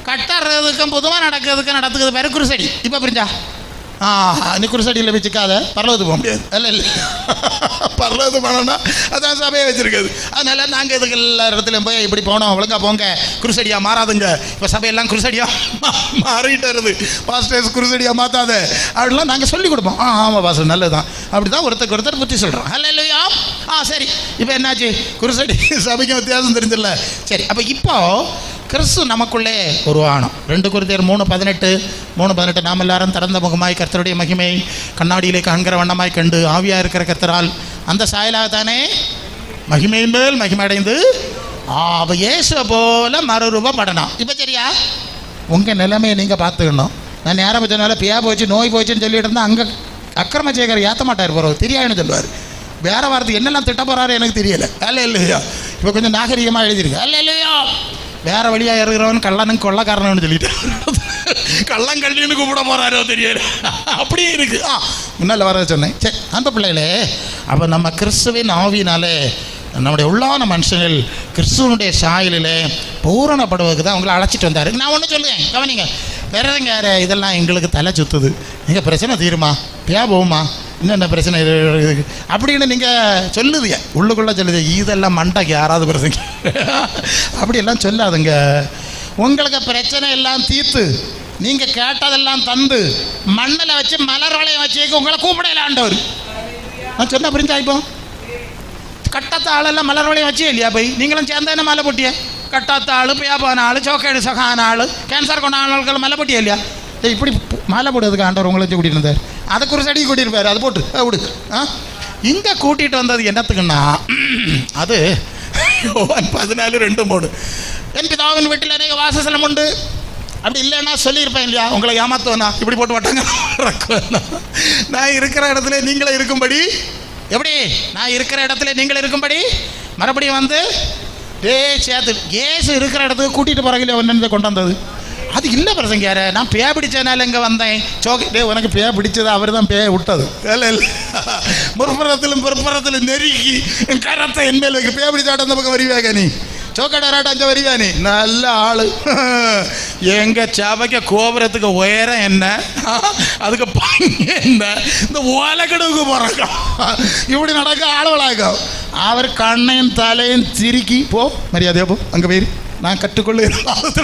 கட்டுறதுக்கும் பொதுவாக நடத்துக்கிறது வேறு குருசடி. இப்போ புரிஞ்சா? நீ குருசடியில் வச்சுக்காத, பரலோகத்துக்கு போக முடியாது. இல்லை பரலோகத்து போனோம்னா அதான் சபையை வச்சுருக்குது. அதனால் நாங்கள் இதுக்கு எல்லா இடத்துலையும் போய் இப்படி போனோம், ஒழுங்காக போங்க, குருசடியாக மாறாதுங்க. இப்போ சபையெல்லாம் குருசடியாக மாறிட்டு வருது. பாஸ்டர்ஸ் குருசடியாக மாற்றாத அப்படிலாம் நாங்கள் சொல்லிக் கொடுப்போம். ஆமாம் பாஸ்டர், நல்லது தான். அப்படி தான் ஒருத்தர் புத்தி சொல்கிறோம். அல்லையா? சரி. இப்போ என்னாச்சு? குருசடி சபைக்கும் வித்தியாசம் தெரிஞ்சிடல. சரி, அப்போ இப்போது கிறிஸ்து நமக்குள்ளே உருவாகணும். 2 கொரிந்தியர் 3:18 நாம் எல்லாரும் திறந்த முகமாய் கர்த்தருடைய மகிமை கண்ணாடியிலே காண்கிற வண்ணமாய் கண்டு ஆவியாக இருக்கிற கர்த்தரால் அந்த சாயலாகத்தானே மகிமையின் மேல் மகிமை அடைந்து அவ இயேசுவை போல மறுரூபப்படணும். இப்போ சரியா? உங்கள் நிலைமையை நீங்கள் பார்த்துக்கணும். நான் நேரம் வச்சனால பியா போச்சு, நோய் போச்சுன்னு சொல்லிட்டு இருந்தால் அங்கே அக்கிரம சேகர் ஏற்ற மாட்டார், போகிறவர் தெரியாதுன்னு சொல்லுவார். வேறு வார்த்தை என்னெல்லாம் திட்ட போகிறாரு எனக்கு தெரியலை. இல்லையா? இப்போ கொஞ்சம் நாகரிகமாக எழுதியிருக்கு. இல்லையா? வேறு வழியாக இருக்கிறவன் கள்ளனும் கொள்ளக்காரனு சொல்லிட்டு கள்ளங்கள்ளின்னு கூப்பிட போகிறாரோ தெரியல, அப்படியே இருக்கு. முன்னால் வர சொன்னேன். சரி, அந்த பிள்ளைகளே, அப்போ நம்ம கிறிஸ்துவின் ஆவியினாலே நம்முடைய உள்ளான மனுஷங்கள் கிறிஸ்துவனுடைய சாயலில் பூரணப்படுவதுக்கு தான் அவங்கள அழைச்சிட்டு வந்தார். நான் ஒன்று சொல்லுவேன், கவனிங்க. வேறங்க யார் இதெல்லாம் எங்களுக்கு தலை சுற்றுது, எங்கள் பிரச்சனை தீருமா, போகுமா, இன்னும் என்ன பிரச்சனை இது அப்படின்னு நீங்கள் சொல்லுதுங்க, உள்ளுக்குள்ளே சொல்லுது. இதெல்லாம் மண்டைக்கு யாராவது பிரச்சனை அப்படியெல்லாம் சொல்லாதுங்க. உங்களுக்கு பிரச்சனை எல்லாம் தீர்த்து நீங்கள் கேட்டதெல்லாம் தந்து மண்ணில் வச்சு மலர் வளையம் வச்சு உங்களை கூப்பிடலாண்டவர். நான் சொன்ன புரிஞ்சாய்ப்போம். கட்டாத்த ஆளெல்லாம் மலர் வளையம் வச்சே இல்லையா போய் நீங்களும் சேர்ந்த என்ன மாலை போட்டிய? கட்டாத்த ஆள், பேப்பான ஆள், சோக்கேடு சகான ஆள், கேன்சர் கொண்ட ஆளுகள் மலை போட்டியா இல்லையா? இப்படி மாலை போடுறதுக்கு ஆண்டவர் உங்களை வச்சு கூட்டிகிட்டு இருந்தார். அதுக்கு ஒரு செடி கூட்டியிருப்பார், அது போட்டு விடு. இங்கே கூட்டிகிட்டு வந்தது என்னத்துக்குன்னா, அது 14:2 போடு. என் பிதாவின் வீட்டில் அநேக வாசஸ்தலம் உண்டு. அப்படி இல்லைன்னா சொல்லியிருப்பேன் இல்லையா, உங்களை ஏமாத்துவேண்ணா, இப்படி போட்டு வட்டாங்க. நான் இருக்கிற இடத்துல நீங்களே இருக்கும்படி, எப்படி நான் இருக்கிற இடத்துல நீங்கள் இருக்கும்படி மறுபடியும் வந்து சேர்த்து ஏசு இருக்கிற இடத்துக்கு கூட்டிகிட்டு போகிறாங்களே ஒன்று கொண்டு வந்தது. அது இல்லை பிரசங்கியார, நான் பேய பிடிச்சதுனால இங்கே வந்தேன். உனக்கு பேய பிடிச்சது அவர் தான் பேய விட்டது. இல்லை இல்லை, முற்புறத்திலும் பிற்புறத்திலும் நெருக்கி கரத்தை என்மேல் வைக்க. பேய பிடிச்ச ஆட்டம் அந்த பக்கம் வருவாங்க, நீ சோக்கடாராட்டம் அங்கே வருவா, நீ நல்ல ஆள். எங்கள் சபைக்கு கோபுரத்துக்கு உயரம் என்ன, அதுக்கு பங்கு என்ன, இந்த ஓலக்கடுவுக்கு போகிறாங்க. இப்படி நடக்க ஆளுவலாகும். அவர் கண்ணையும் தலையும் திருக்கி போ, மரியாதையா போ, அங்கே போயிரு, நான் கற்றுக்கொள்ள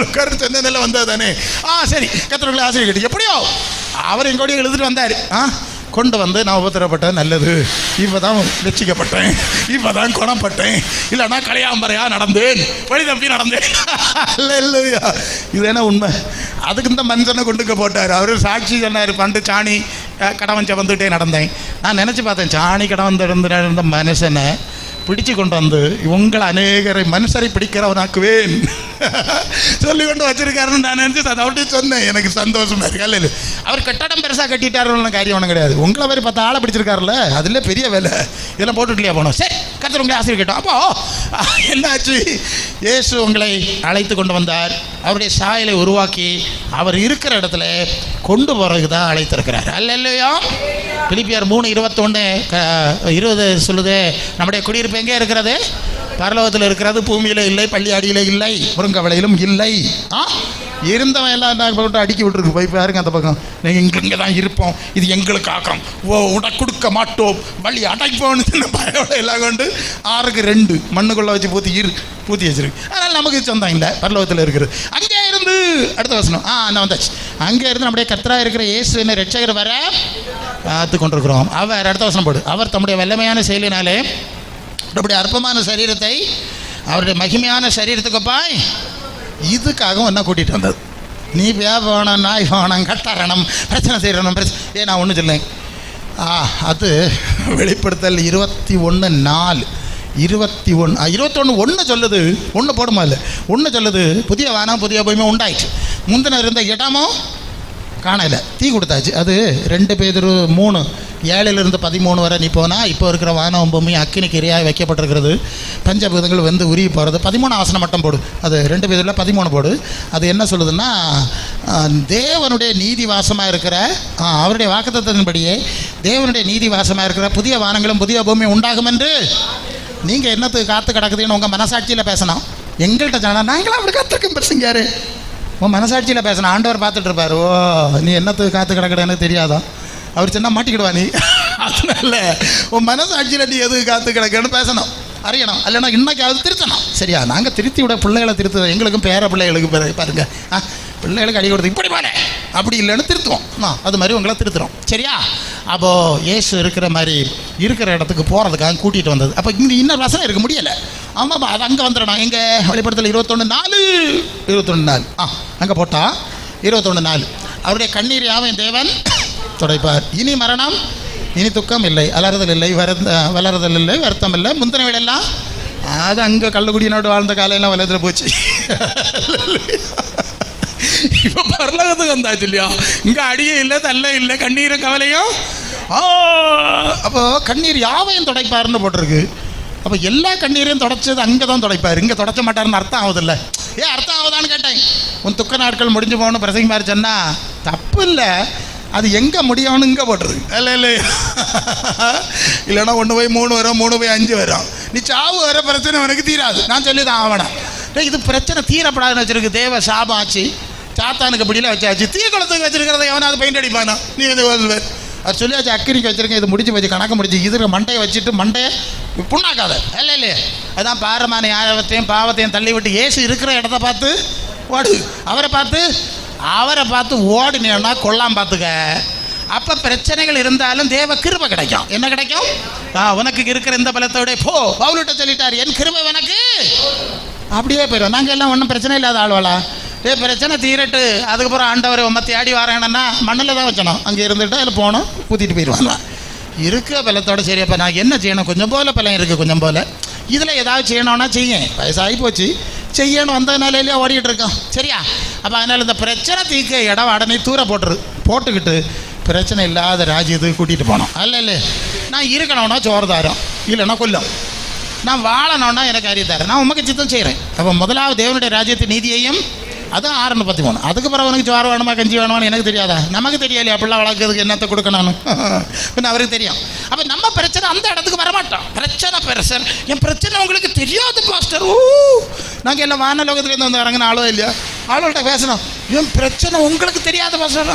உட்காரு சென்னையில் வந்தது தானே. சரி, கற்றுக்கொள்ள ஆசிரியர் கேட்டு எப்படியோ அவர் எங்கூட எழுதிட்டு வந்தார். கொண்டு வந்து நான் உபத்திரப்பட்டேன், நல்லது, இப்போ தான் ரட்சிக்கப்பட்டேன், இப்போ தான் குணப்பட்டேன், இல்லைன்னா கலையாம்பரையாக நடந்தேன், வழி தப்பி நடந்தேன். இல்லை இல்லையா, இது என்ன உண்மை? அதுக்கு இந்த மனுஷனை கொண்டுக்க போட்டார். அவர் சாட்சி சொன்னார், பண்டு சாணி கடவஞ்ச வந்துகிட்டே நடந்தேன். நான் நினச்சி பார்த்தேன், சாணி கடவந்து இருந்த மனுஷனை பிடிச்சு கொண்டு வந்து உங்களை அநேகரை மனுஷரை பிடிக்கிறவனாக்குவேன் சொல்லி கொண்டு வச்சிருக்காருன்னு நான் நினச்சி அதை அப்படி சொன்னேன். எனக்கு சந்தோஷமா இருக்கு. அல்ல அவர் கட்டடம் பெருசாக கட்டிட்டாருன்னு காரியம் ஒன்றும் கிடையாது. உங்களை மாதிரி 10 ஆளை பிடிச்சிருக்காருல்ல, அதில் பெரிய வேலை. இதெல்லாம் போட்டுட்லையா போனோம். சரி, கர்த்தர் உங்களை ஆசிரியர் கேட்டோம். அப்போது என்னாச்சு? இயேசு உங்களை அழைத்து கொண்டு வந்தார். அவருடைய சாயலை உருவாக்கி அவர் இருக்கிற இடத்துல கொண்டு போகிறதுக்கு தான் அழைத்திருக்கிறார். அல்ல இல்லையா? பிலிப்பியர் 3:21-20 சொல்லுது, நம்முடைய குடியிருப்பு எங்கே இருக்கிறது? பரலோகத்தில் இருக்கிறது, பூமியில் இல்லை, பள்ளி அடியில் இல்லை, முருங்கவளையிலும் இல்லை. இருந்தவன் எல்லாம் போட்டு அடுக்கி விட்டுருக்கு. போய் பாருங்க அந்த பக்கம். நீங்கள் இங்கே தான் இருப்போம், இது எங்களுக்கு ஆக்கம், உட கொடுக்க மாட்டோம், வழி அடைப்போம்னு சின்ன பயோட எல்லாம் கொண்டு 6:2 மண்ணுக்குள்ளே வச்சு பூத்தி வச்சிருக்கு. அதனால் நமக்கு சொந்தம் இல்லை, பரலோகத்தில் இருக்கிறது. அங்கே இருந்து அடுத்த வசனம் நான் வந்தாச்சு. அங்கே இருந்து நம்முடைய கர்த்தராக இருக்கிற இயேசு என்ன ரட்சகர் வர பார்த்து கொண்டிருக்கிறோம். அவர் அடுத்த வசனம் போடு. அவர் தம்முடைய வல்லமையான செயலினாலே நம்முடைய அற்பமான சரீரத்தை அவருடைய மகிமையான சரீரத்துக்குப்பாய் இதுக்காகவும் என்ன கூட்டிகிட்டு வந்தது. நீ வேணும், நாய் வேணும், கட்டாரணம், பிரச்சனை செய்யணும், நான் ஒன்று சொல்லேன். அது வெளிப்படுத்தல் 21:4 21 சொல்லுது. 1 போடுமா இல்லை, 1 சொல்லுது, புதிய வானம் புதிய பூமி உண்டாயிடுச்சு, முந்தின இருந்த இடமும் காணலை, தீ கொடுத்தாச்சு. அது 2 பேதுரு 3:7-13 வரை நீ போனால் இப்போ இருக்கிற வானம் பூமி அக்கினிக்கு இரையாக வைக்கப்பட்டிருக்கிறது, பஞ்சபூதங்கள் வந்து உருகி போகிறது. 13 வசனம் மட்டும் போடு. அது 2 பேரில் 13 போடு. அது என்ன சொல்லுதுன்னா, தேவனுடைய நீதி வாசமாக இருக்கிற அவருடைய வாக்குத்தத்தத்தின்படியே தேவனுடைய நீதி வாசமாக இருக்கிற புதிய வானங்களும் புதிய பூமி உண்டாகும் என்று நீங்கள் என்னத்துக்கு காத்து கிடக்குதுன்னு உங்கள் மனசாட்சியில் பேசணும். எங்கள்கிட்ட சொன்னால் நாங்களாம் அப்படி காத்திருக்கோம் பெருசுங்க. யார் உன் மனசாட்சியில் பேசணும். ஆண்டவர் பார்த்துட்டு இருப்பார். நீ என்னத்துக்கு காத்து கிடக்குறேன்னு தெரியாதா? அவர் சின்ன மாட்டிக்கிடுவா நீ. அதனால உன் மனசாட்சியில் நீ எதுக்கு காத்து கிடக்குன்னு பேசணும், அறியணும். இல்லைன்னா இன்னைக்காவது திருத்தணும். சரியா? நாங்கள் திருத்தி விட பிள்ளைகளை திருத்துவோம். எங்களுக்கும் பேர பிள்ளைகளுக்கு பாருங்க, பிள்ளைகளுக்கு அடி கொடுத்து இப்படி போல அப்படி இல்லைன்னு திருத்துவோம். அது மாதிரி உங்களை திருத்துறோம். சரியா? அப்போது இயேசு இருக்கிற மாதிரி இருக்கிற இடத்துக்கு போகிறதுக்காக கூட்டிகிட்டு வந்தது. அப்போ இங்கே இன்னொரு வசனம் இருக்க முடியலை. ஆமாம், அது அங்கே வந்துடணும். எங்கே? வெளிப்படுத்தல் 21:4 அங்கே போட்டால் 21:4 அவருடைய கண்ணீர் யாவும் தேவன் துடைப்பார். இனி மரணம், இனி துக்கம் இல்லை, அலறுதல் இல்லை, வளருதல் இல்லை, வருத்தம் இல்லை, முந்தின வீடெல்லாம் அது அங்கே கள்ளக்குடியினோடு வாழ்ந்த காலையெல்லாம் வலத்தில் போச்சு. இப்போ பரலோகத்துக்கு வந்தாச்சு இல்லையா? இங்கே அடியே இல்லை, தள்ள இல்லை, கண்ணீரும் கவலையும். அப்போ கண்ணீர் யாவையும் துடைப்பாருன்னு போட்டிருக்கு. அப்போ எல்லா கண்ணீரையும் தொடச்சது அங்கே தான் துடைப்பார், இங்கே தொடச்ச மாட்டாருன்னு அர்த்தம் ஆகுதில்ல. அர்த்தம் ஆகுதான்னு கேட்டேன். உன் துக்க நாட்கள் முடிஞ்சு போகணும் பிரசங்க மாதிரி சொன்னால் தப்பு இல்லை. அது எங்கே முடியும்னு இங்கே போட்டுருது இல்லை இல்லைன்னா 1 போய் 3 வரும், 3 போய் 5 வரும். நீ சாவு வர பிரச்சனை உனக்கு தீராது. நான் சொல்லி தான் ஆகணும். இது பிரச்சனை தீரப்படாதுன்னு வச்சுருக்கு. தேவ சாபம் ஆச்சு, சாத்தானுக்கு பிடிலாம் வச்சாச்சு. தீ குளத்துக்கு வச்சிருக்கிறத எவனாவது பெயிண்ட் அடிப்பானா? நீ வந்து அது சொல்லியாச்சு. அக்கிரிக்கு வச்சிருக்கேன், இது முடிச்சு வச்சு கணக்கு முடிச்சு இது மண்டையை வச்சுட்டு மண்டையை புண்ணாக்காத இல்லையே. அதான் பாரமான யாரத்தையும் பாவத்தையும் தள்ளி விட்டு ஏசு இருக்கிற இடத்த பார்த்து ஓடு. அவரை பார்த்து ஓடினா கொள்ளாம பார்த்துக்க. அப்போ பிரச்சனைகள் இருந்தாலும் தேவ கிருபை கிடைக்கும். என்ன கிடைக்கும்? உனக்கு இருக்கிற இந்த பலத்தோட போ. பவுல்கிட்ட சொல்லிட்டார், என் கிருபை உனக்கு அப்படியே போயிடும். நாங்கள் எல்லாம் ஒன்றும் பிரச்சனை இல்லாத ஆள்வாளா? பிரச்சனை தீரட்டு அதுக்கப்புறம் ஆண்டவர் மத்தி ஆடி வரேன்னா மண்ணில் தான் வச்சணும். அங்கே இருந்துட்டு அதில் போகணும், ஊற்றிட்டு போயிடுவாங்க. இருக்க பலத்தோட சரி. அப்போ நான் என்ன செய்யணும்? கொஞ்சம் போல் பலம் இருக்குது, கொஞ்சம் போல் இதில் ஏதாவது செய்யணும்னா செய்ய. வயசாகி போச்சு, செய்யணும் வந்ததுனால இல்லையா ஓடிக்கிட்டு இருக்கோம். சரியா? அப்போ அதனால் இந்த பிரச்சனை தீர்க்க இடம் உடனே தூர போட்டுக்கிட்டு பிரச்சனை இல்லாத ராஜ்யத்துக்கு கூட்டிகிட்டு போனோம். இல்லை நான் இருக்கணும்னா சோறு தாரம், இல்லைன்னா கொல்லும். நான் வாழணும்னா எனக்கு அறியத்தாரு. நான் உமக்கு சித்தம் செய்கிறேன். அப்போ முதலாவது தேவனுடைய ராஜ்யத்தை நீதியையும், அதுவும் 6:13. அதுக்கு பிறகு அவனுக்கு சோறு வேணுமா கஞ்சி வேணுமான்னு எனக்கு தெரியாதா? நமக்கு தெரியலையா அப்படிலாம் வளர்க்கறதுக்கு என்னத்தை கொடுக்கணும்னு? பின்ன அவருக்கு தெரியும். அப்போ நம்ம பிரச்சனை அந்த இடத்துக்கு வரமாட்டோம். பிரச்சனை என் பிரச்சனை உங்களுக்கு தெரியாது பாஸ்டர். நாங்கள் எல்லாம் வானலோகத்துலேருந்து வந்து வரங்கன்னு ஆளோ இல்லையா? ஆளோட பேசணும். என் பிரச்சனை உங்களுக்கு தெரியாது பாஸ்டர்.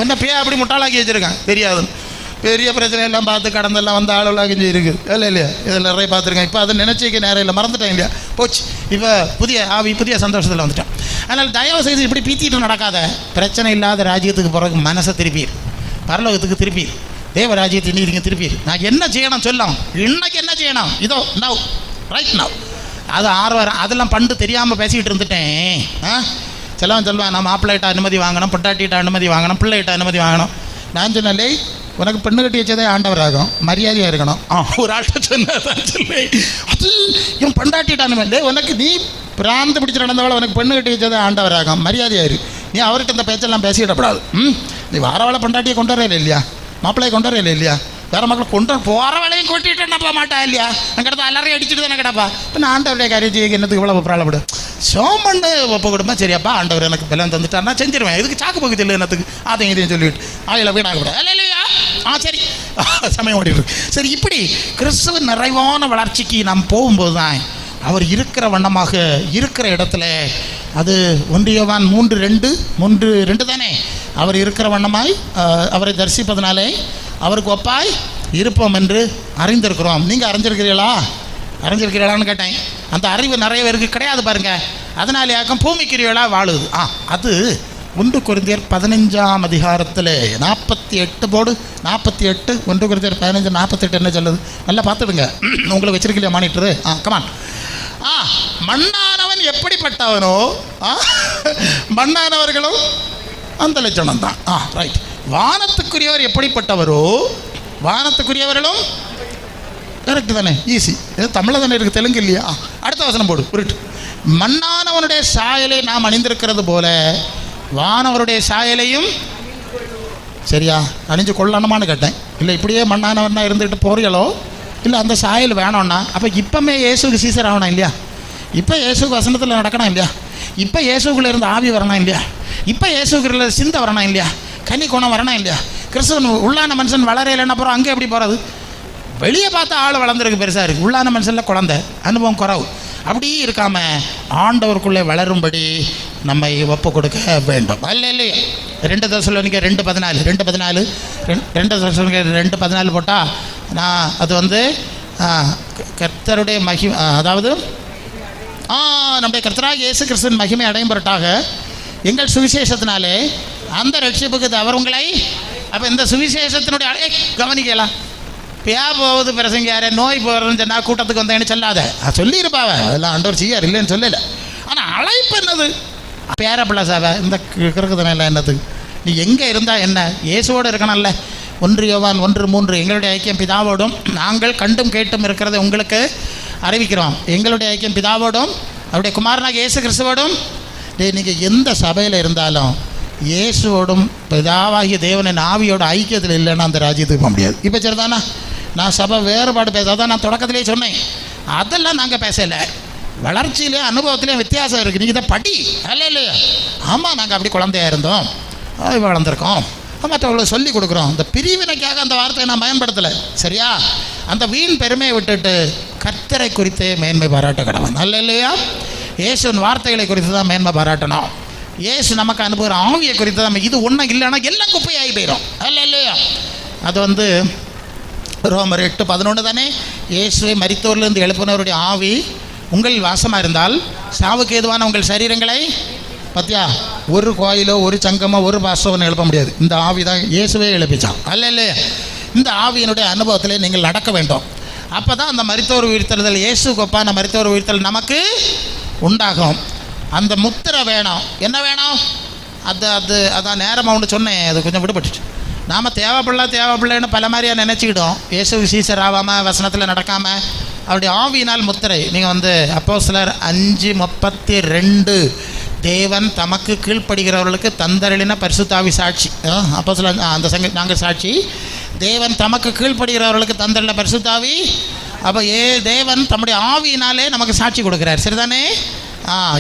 ஒன்றை அப்படி முட்டாளாக்கி வச்சுருக்கேன், தெரியாதுன்னு. பெரிய பிரச்சனை எல்லாம் பார்த்து கடந்தெல்லாம் வந்து ஆளெல்லாம் கொஞ்சம் இருக்குது இல்லையா? இதில் நிறைய பார்த்துருக்கேன். இப்போ அதை நினச்சிக்க நேரம் இல்லை, மறந்துட்டேன் இல்லையா? போச்சு. இப்போ புதிய சந்தோஷத்தில் வந்துட்டேன். அதனால் தயவு செய்து இப்படி பீத்திட்டு நடக்காத. பிரச்சனை இல்லாத ராஜ்யத்துக்கு பிறகு மனசை திருப்பீர், பரலோகத்துக்கு திருப்பீர், தேவ ராஜ்யத்தை நீங்கள் திருப்பீர். நான் என்ன செய்யணும் சொல்லலாம். இன்னைக்கு என்ன செய்யணும்? இதோ நவ், ரைட் நவ். அது 6 வாரம் அதெல்லாம் பண்டு தெரியாமல் பேசிக்கிட்டு இருந்துட்டேன். சொல்லுவேன் நான் மாப்பிள்ளைகிட்ட அனுமதி வாங்கணும், பொட்டாட்டிகிட்ட அனுமதி வாங்கணும், பிள்ளைகிட்ட அனுமதி வாங்கணும். நான் சொன்னே உனக்கு பெண்ணு கட்டி வச்சதே ஆண்டவராகும், மரியாதையாக இருக்கணும். ஒரு ஆள்கிட்ட சொன்னதான் சொல்லி அது என் பொண்டாட்டிகிட்ட அனுமதி. உனக்கு நீ பிராந்து பிடிச்சி நடந்தவளை உனக்கு பெண்ணு கட்டி வச்சதே ஆண்டவராகும், மரியாதையாக இரு. நீ அவர்கிட்ட இந்த பேச்செல்லாம் பேசிவிடப்படாது. நீ வாரவளை பொண்டாட்டியை கொண்டு வரல இல்லையா? மாப்பிள்ளையை கொண்டு வரல இல்லையா? வேறு மக்களை கொண்டு போகிற வேலையும் கொட்டிட்டு என்னப்பா மாட்டா இல்லையா? அங்கிட்ட எல்லாரையும் அடிச்சுட்டு தானே கிடப்பா. இப்போ நான் ஆண்டவருடைய காரியம் செய்ய என்னத்துக்கு இவ்வளோ ப்ராப்ளம்? சோமண்ணு ஒப்ப கொடுப்பா. சரியாப்பா ஆண்டவர் எனக்கு பலம் தந்துட்டார்னா செஞ்சிருவேன். இதுக்கு சாக்கு பகுதி இல்லை என்னத்துக்கு அதையும் இதையும் சொல்லிவிட்டு ஆயில வீணாகக்கூடாது இல்லை இல்லையா? சரி, சமயம் ஓடிட்டு. சரி, இப்படி கிறிஸ்துவ நிறைவான வளர்ச்சிக்கு நாம் போகும்போது தான் அவர் இருக்கிற வண்ணமாக இருக்கிற இடத்துல, அது 1 யோவான் 3:2 தானே, அவர் இருக்கிற வண்ணமாய் அவரை தரிசிப்பதனாலே அவருக்கு ஒப்பாய் இருப்போம் என்று அறிந்திருக்கிறோம். நீங்கள் அறிஞ்சிருக்கிறீங்களான்னு கேட்டேன். அந்த அறிவு நிறைய பேருக்கு கிடையாது பாருங்க. அதனால யாக்கம் பூமிக்குரியவளாக வாழுது. அது 1 கொரிந்தியர் 15ஆம் அதிகாரத்தில் 48 போடு. 48 1 கொரிந்தியர் 15:48 என்ன சொல்லுது? நல்லா பார்த்துடுங்க. உங்களுக்கு வச்சிருக்கலையா மானிட்டரு? கமான். மண்ணானவன் எப்படிப்பட்டவனோ மண்ணானவர்களும் அந்த லட்சணம் தான். ரைட். வானத்துக்குரியவர் எப்படிப்பட்டவரோ வானத்துக்குரியவர்களும் கரெக்டு தானே? ஈஸி. தமிழில் தானே இருக்குது, தெலுங்கு இல்லையா? அடுத்த வசனம் போடு. உருட்டு. மண்ணானவனுடைய சாயலை நாம் அணிந்திருக்கிறது போல வானவருடைய சாயலையும் சரியா அணிஞ்சு கொள்ளணுமான்னு கேட்டேன். இல்லை இப்படியே மண்ணானவனா இருந்துகிட்டு போறீங்களோ? இல்லை அந்த சாயல் வேணும்னா அப்போ இப்போமே இயேசுக்கு சீசர் ஆகணும் இல்லையா? இப்போ இயேசுக்கு வசனத்தில் நடக்கணும் இல்லையா? இப்போ இயேசுக்குள்ளே இருந்து ஆவி வரணும் இல்லையா? இப்போ இயேசுக்குள்ள சிந்தை வரணும் இல்லையா? கனி குணம் வரணும் இல்லையா? கிறிஸ்துவன் உள்ளான மனுஷன் வளரையில்லைன்னா அப்புறம் அங்கே எப்படி போகிறது? வெளியே பார்த்தா ஆள் வளர்ந்துருக்கு, பெருசாக இருக்குது. உள்ளான மனுஷனில் குழந்தை அனுபவம் குறவு. அப்படி இருக்காமல் ஆண்டவருக்குள்ளே வளரும்படி நம்மை ஒப்பு கொடுக்க வேண்டும். இல்லையே 2 தெசலோனிக்கர் 2:14 2 போட்டால் நான் அது கர்த்தருடைய மகிமை, அதாவது நம்முடைய கர்த்தராக இயேசு கிறிஸ்துவின் மகிமை அடையும் பொருட்டாக எங்கள் சுவிசேஷத்தினாலே அந்த ரட்சிப்புக்கு அவர் உங்களை. அப்போ இந்த சுவிசேஷத்தினுடைய கவனிக்கலாம். பியா போகுது பிரசங்க யாரே நோய் போகிறதுன்னு சொன்னால் கூட்டத்துக்கு வந்தேன்னு சொல்லாத. சொல்லியிருப்பாவ அதெல்லாம் ஆண்டவர் செய்யார், இல்லைன்னு சொல்லலை. ஆனால் அழைப்பு என்னது? பேர பிள்ளாசாவ இந்த கிறுக்குதனை எல்லாம் என்னதுக்கு? நீ எங்கே இருந்தால் என்ன? இயேசுவோடு இருக்கணும்ல. 1 யோவான் 1:3 எங்களுடைய ஐக்கியம் பிதாவோடும் நாங்கள் கண்டும் கேட்டும் இருக்கிறத உங்களுக்கு அறிவிக்கிறோம். எங்களுடைய ஐக்கியம் பிதாவோடும் அவருடைய குமாரனாக இயேசு கிறிஸ்துவோடும். நீங்கள் எந்த சபையில் இருந்தாலும் இயேசுவோடும் பிதாவாகிய தேவனின் ஆவியோட ஐக்கியத்தில் இல்லைன்னா அந்த ராஜ்யத்துக்கு போக முடியாது. இப்போ சரிதானா? நான் சபை வேறுபாடு பேசாதான் நான் தொடக்கத்திலே சொன்னேன். அதெல்லாம் நாங்கள் பேசலை. வளர்ச்சியிலே அனுபவத்திலேயும் வித்தியாசம் இருக்குது. நீங்கள் இதை படி அல்ல இல்லையா? ஆமாம், நாங்கள் அப்படி குழந்தையாக இருந்தோம், வளர்ந்துருக்கோம், மற்றவங்களுக்கு சொல்லி கொடுக்குறோம். இந்த பிரிவினைக்காக அந்த வார்த்தையை நான் பயன்படுத்தலை, சரியா? அந்த வீண் பெருமையை விட்டுட்டு கர்த்தரை குறித்து மேன்மை பாராட்ட கடவன் அல்ல இல்லையா? இயேசுவின் வார்த்தைகளை குறித்து தான் மேன்மை பாராட்டணும். இயேசு நமக்கு அனுப்புகிற ஆவியை குறித்து தான். இது ஒன்றும் இல்லைன்னா எல்லாம் குப்பையாகி போயிடும் அல்ல இல்லையா? அது ரோமர் 8:11 தானே. இயேசுவை மரித்தோரிலிருந்து எழுப்பினவருடைய ஆவி உங்கள் வாசமாக இருந்தால் சாவுக்கு ஏதுவான உங்கள் சரீரங்களை பத்தியா ஒரு கோயிலோ ஒரு சங்கமோ ஒரு பாஸ்டவனை எழுப்ப முடியாது. இந்த ஆவி தான் இயேசுவே எழுப்பிச்சான் அல்ல இல்லையா? இந்த ஆவியினுடைய அனுபவத்தில் நீங்கள் நடக்க வேண்டும். அப்போ தான் அந்த மரித்தோர் உயிர்த்தெழுதல், இயேசுக்கு ஒப்பான மரித்தோர் உயிர்த்தல் நமக்கு உண்டாகும். அந்த முத்திரை வேணும். என்ன வேணும்? அதான் நேரமாக ஒன்று சொன்னேன், அது கொஞ்சம் விடுபட்டுச்சு. நாம் தேவைப்பிள்ளைன்னு பல மாதிரியாக நினச்சிக்கிட்டோம். இயேசு சீசர் ஆகாமல் வசனத்தில் நடக்காமல் அவருடைய ஆவியினால் முத்திரை. நீங்கள் அப்போஸ்தலர் 5:32 தேவன் தமக்கு கீழ்ப்படுகிறவர்களுக்கு தந்தருளின பரிசுத்த ஆவி சாட்சி. அப்போஸ்தலர் அந்த நாங்கள் சாட்சி. தேவன் தமக்கு கீழ்ப்படுகிறவர்களுக்கு தந்தருளின பரிசுத்த ஆவி. அப்போ தேவன் தம்முடைய ஆவியினாலே நமக்கு சாட்சி கொடுக்குறார், சரிதானே?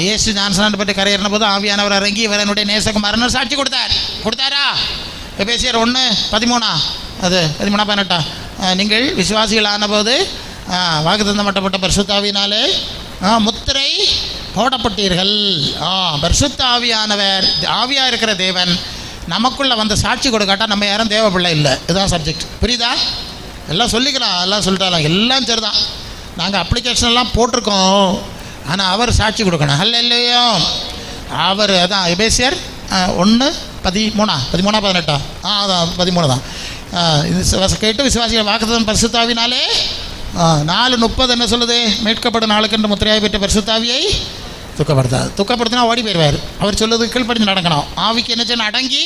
இயேசு ஞானஸ்நானம் பற்றி கரையேறின போது ஆவியானவர் இறங்கி இவர் என்னுடைய நேசகுமாரன் சாட்சி கொடுத்தாரா? எபேசியர் 1:13 அது 13-18 நீங்கள் விசுவாசிகளான போது வாக்குத்தத்தம் பண்ணப்பட்ட பரிசுத்த ஆவியினாலே முத்திரை போடப்பட்டீர்கள். பரிசுத்த ஆவியானவர், ஆவியாக இருக்கிற தேவன் நமக்குள்ளே வந்து சாட்சி கொடுக்காட்டா நம்ம யாரும் தேவைப்பிள்ளை இல்லை. இதுதான் சப்ஜெக்ட், புரியுதா? எல்லாம் சொல்லிக்கலாம், எல்லாம் சொல்லிட்டாலாம், எல்லாம் சரிதான். நாங்கள் அப்ளிகேஷன்லாம் போட்டிருக்கோம், ஆனால் அவர் சாட்சி கொடுக்கணும் அல்ல இல்லையோ? அவர் அதான் எபேசியர் 1:13-18 அதான் 13 தான். கேட்டு விசுவாசிகள் வாக்குத்தத்தம் பரிசுத்தாவினாலே 4:30 என்ன சொல்லுது? மீட்கப்படும் நாளுக்கு என்று முத்திரையாய் பெற்ற பரிசுத்தாவியை துக்கப்படுத்தினா ஓடி போயிடுவார். அவர் சொல்லுது கீழ்ப்படிஞ்சு நடக்கணும். ஆவிக்கு என்ன செய்யணும்? அடங்கி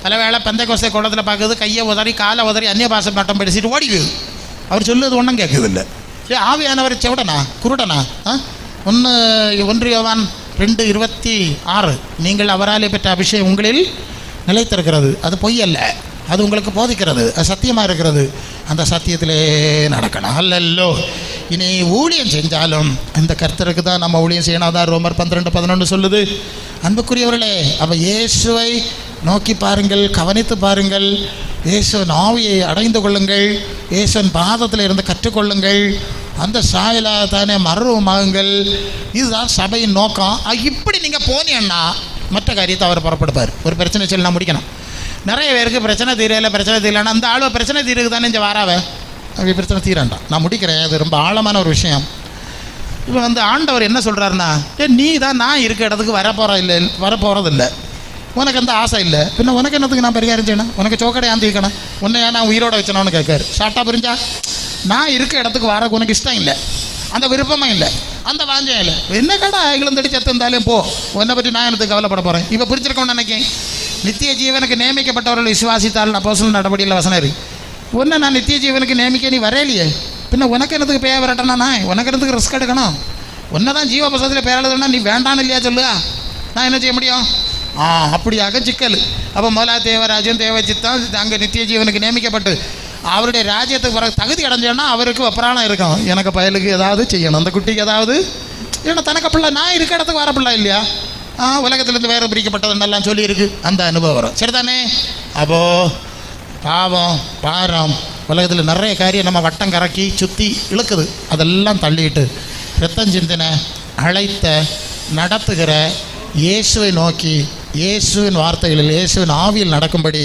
பல வேளை பெந்தைக்கோஸ்தே குளத்தில் பார்க்குறது, கையை உதறி காலை உதறி அந்நிய பாசம் நட்டம் படிச்சுட்டு ஓடிக்குது. அவர் சொல்லுது ஒன்றும் கேட்குதில்லை. ஆவியானவர் செவிடனா குருடனா? 1 யோவான் 2:26 நீங்கள் அவராலே பெற்ற அபிஷேகம் உங்களில் நிலைத்திருக்கிறது, அது பொய் அல்ல, அது உங்களுக்கு போதிக்கிறது, அது சத்தியமாக இருக்கிறது. அந்த சத்தியத்திலே நடக்கணும் அல்லல்லோ. இனி ஊழியம் செஞ்சாலும் இந்த கர்த்தருக்கு தான் நம்ம ஊழியம் செய்யணும். அதான் ரோமர் 12:11 சொல்லுது. அன்புக்குரியவர்களே, அவள் இயேசுவை நோக்கி பாருங்கள், கவனித்து பாருங்கள், இயேசுவின் ஆவியை அடைந்து கொள்ளுங்கள், இயேசுவின் பாதத்தில் இருந்து கற்றுக்கொள்ளுங்கள், அந்த சாயலாக தானே மறுரூபமாகுங்கள். இதுதான் சபையின் நோக்கம். இப்படி நீங்கள் போனீங்கன்னா மற்ற காரியத்தை அவர் புறப்படுப்பார். ஒரு பிரச்சனை சொல்லி நான் முடிக்கணும். நிறைய பேருக்கு பிரச்சனை தீரலைன்னா அந்த ஆளுவை பிரச்சனை தீருக்கு தானே இந்த வாராவை அப்படி பிரச்சனை தீரண்டாம். நான் முடிக்கிறேன், அது ரொம்ப ஆழமான ஒரு விஷயம். இப்போ ஆண்டவர் என்ன சொல்கிறாருன்னா, நீ தான் நான் இருக்க இடத்துக்கு வரப்போகிறதில்லை, உனக்கு அந்த ஆசை இல்லை, பின்ன உனக்கு என்னத்துக்கு நான் பரிகாரம் செய்யணும்? உனக்கு சோக்கடை ஆந்திக்கணும், உன்னை நான் உயிரோட வச்சணும்னு கேட்காரு. ஷார்ட்டாக புரிஞ்சா? நான் இருக்க இடத்துக்கு வர உனக்கு இஷ்டம் இல்லை, அந்த விருப்பமும் இல்லை, அந்த வாஞ்சம் இல்லை. என்ன கடை இளந்தடி சத்து இருந்தாலும் போ, உன்னை பற்றி நான் எனக்கு கவலைப்பட போகிறேன். இப்போ புரிஞ்சிருக்கோன்னு நினைக்கேன். நித்திய ஜீவனுக்கு நியமிக்கப்பட்டவர்கள் விசுவாசித்தால் அப்போஸ்தலர் நடபடியில் வசனம் இருக்கு. ஒன்று நான் நித்திய ஜீவனுக்கு நியமிக்க நீ வரையிலையே, பின்ன உனக்கு என்னத்துக்கு பேய வரட்டனா? நான் உனக்கு என்னத்துக்கு ரிஸ்க் எடுக்கணும்? ஒன்றை தான் ஜீவ புஸ்தகத்தில் பேர் எழுதுனா நீ வேண்டான்னு இல்லையா சொல்லுவா? நான் என்ன செய்ய முடியும்? அப்படியாக சிக்கல். அப்போ முதலா தேவராஜ்யம் தேவச்சித்தான் அங்கே நித்திய ஜீவனுக்கு நியமிக்கப்பட்டு அவருடைய ராஜ்யத்துக்கு வர தகுதி அடைஞ்சோன்னா அவருக்கு அப்புறம் இருக்கும், எனக்கு பயலுக்கு ஏதாவது செய்யணும், அந்த குட்டிக்கு ஏதாவது. ஏன்னா தனக்கு பிள்ளை நான் இருக்க இடத்துக்கு வர பிள்ளை இல்லையா? உலகத்துலேருந்து வேறு பிரிக்கப்பட்டதுன்னெல்லாம் சொல்லியிருக்கு. அந்த அனுபவம் வரும், சரிதானே? அப்போது பாவம் பாரம் உலகத்தில் நிறைய காரியம் நம்ம வட்டம் கறக்கி சுற்றி இழுக்குது. அதெல்லாம் தள்ளிட்டு ரத்தம் சிந்தின அழைத்த நடத்துகிற இயேசுவை நோக்கி இயேசுவின் வார்த்தைகளில் இயேசுவின் ஆவியில் நடக்கும்படி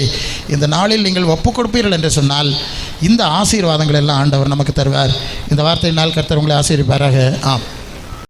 இந்த நாளில் நீங்கள் ஒப்புக் கொடுப்பீர்கள் என்று சொன்னால் இந்த ஆசீர்வாதங்கள் எல்லாம் ஆண்டவர் நமக்கு தருவார். இந்த வார்த்தையினால் கர்த்தர் உங்களை ஆசீர்வதிப்பாராக. ஆம்.